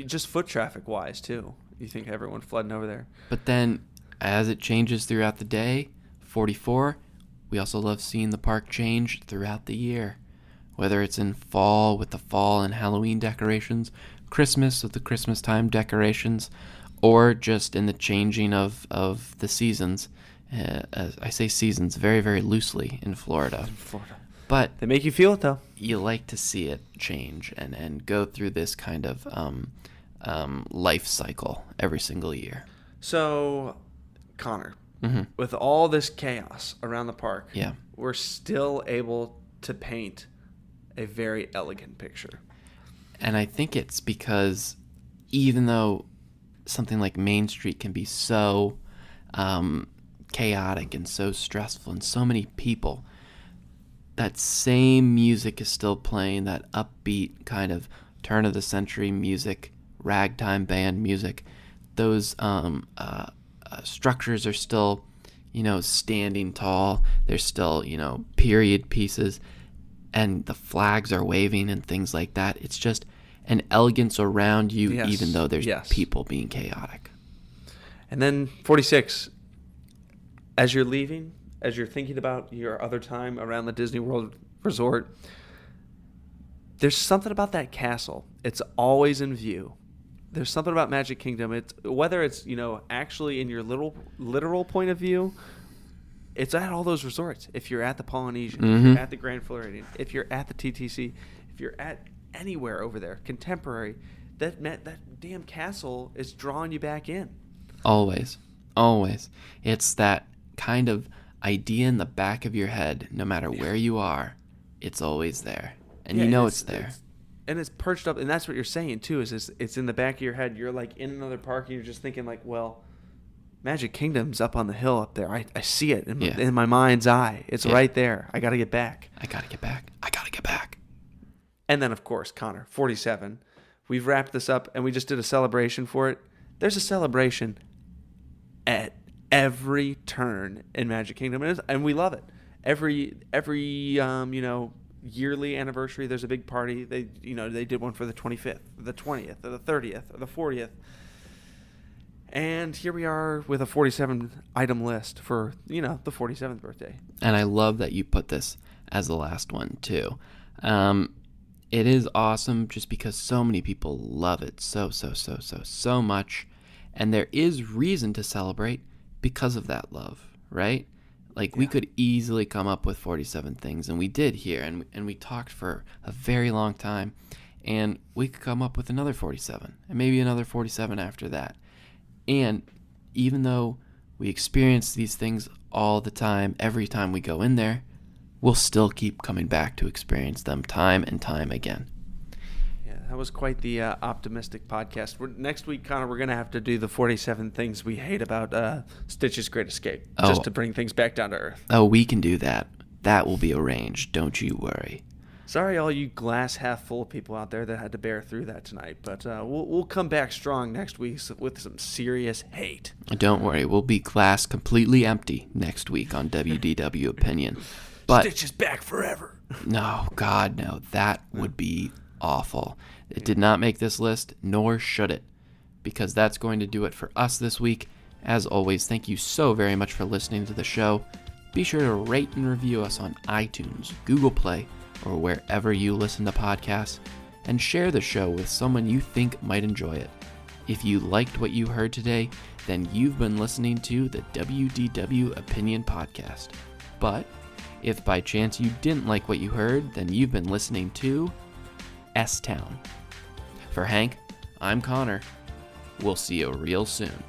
Just foot traffic wise too. You think everyone flooding over there? But then, as it changes throughout the day, 44. We also love seeing the park change throughout the year. Whether it's in fall with the fall and Halloween decorations, Christmas with the Christmas time decorations, or just in the changing of the seasons. I say seasons very, very loosely in Florida. But they make you feel it, though. You like to see it change and go through this kind of life cycle every single year. So, Connor, with all this chaos around the park, we're still able to paint a very elegant picture. And I think it's because even though something like Main Street can be so chaotic and so stressful and so many people, that same music is still playing, that upbeat kind of turn of the century music, ragtime band music. Those structures are still, standing tall. There's still, period pieces, and the flags are waving and things like that. It's just an elegance around you, even though there's people being chaotic. And then 46, as you're leaving, as you're thinking about your other time around the Disney World Resort, there's something about that castle. It's always in view. There's something about Magic Kingdom. It's whether it's, actually in your literal point of view, it's at all those resorts. If you're at the Polynesian, if you're at the Grand Floridian, if you're at the TTC, if you're at anywhere over there, contemporary, that damn castle is drawing you back in. Always. It's that kind of idea in the back of your head, no matter where you are, it's always there. And it's there. And it's perched up, and that's what you're saying too. Is it's in the back of your head. You're like in another park, and you're just thinking like, well, Magic Kingdom's up on the hill up there. I see it in my mind's eye. It's right there. I got to get back. I got to get back. And then of course, Connor, 47. We've wrapped this up, and we just did a celebration for it. There's a celebration at every turn in Magic Kingdom, and we love it. Every yearly anniversary, there's a big party. They did one for the 25th, the 20th, or the 30th, or the 40th. And here we are with a 47 item list for, the 47th birthday. And I love that you put this as the last one too. It is awesome just because so many people love it so much. And there is reason to celebrate because of that love, right? Like, we could easily come up with 47 things, and we did here, and we talked for a very long time, and we could come up with another 47, and maybe another 47 after that. And even though we experience these things all the time, every time we go in there, we'll still keep coming back to experience them time and time again. Yeah, that was quite the optimistic podcast. Next week, Connor, we're going to have to do the 47 things we hate about Stitch's Great Escape, just to bring things back down to earth. Oh, we can do that. That will be arranged. Don't you worry. Sorry, all you glass half full people out there that had to bear through that tonight, but we'll come back strong next week with some serious hate. Don't worry, we'll be glass completely empty next week on WDW Opinion. But Stitch is back forever. No, God, no. That would be awful. It did not make this list, nor should it, because that's going to do it for us this week. As always, thank you so very much for listening to the show. Be sure to rate and review us on iTunes, Google Play, or wherever you listen to podcasts, and share the show with someone you think might enjoy it. If you liked what you heard today, then you've been listening to the WDW Opinion Podcast. But if by chance you didn't like what you heard, then you've been listening to S-Town. For Hank, I'm Connor. We'll see you real soon.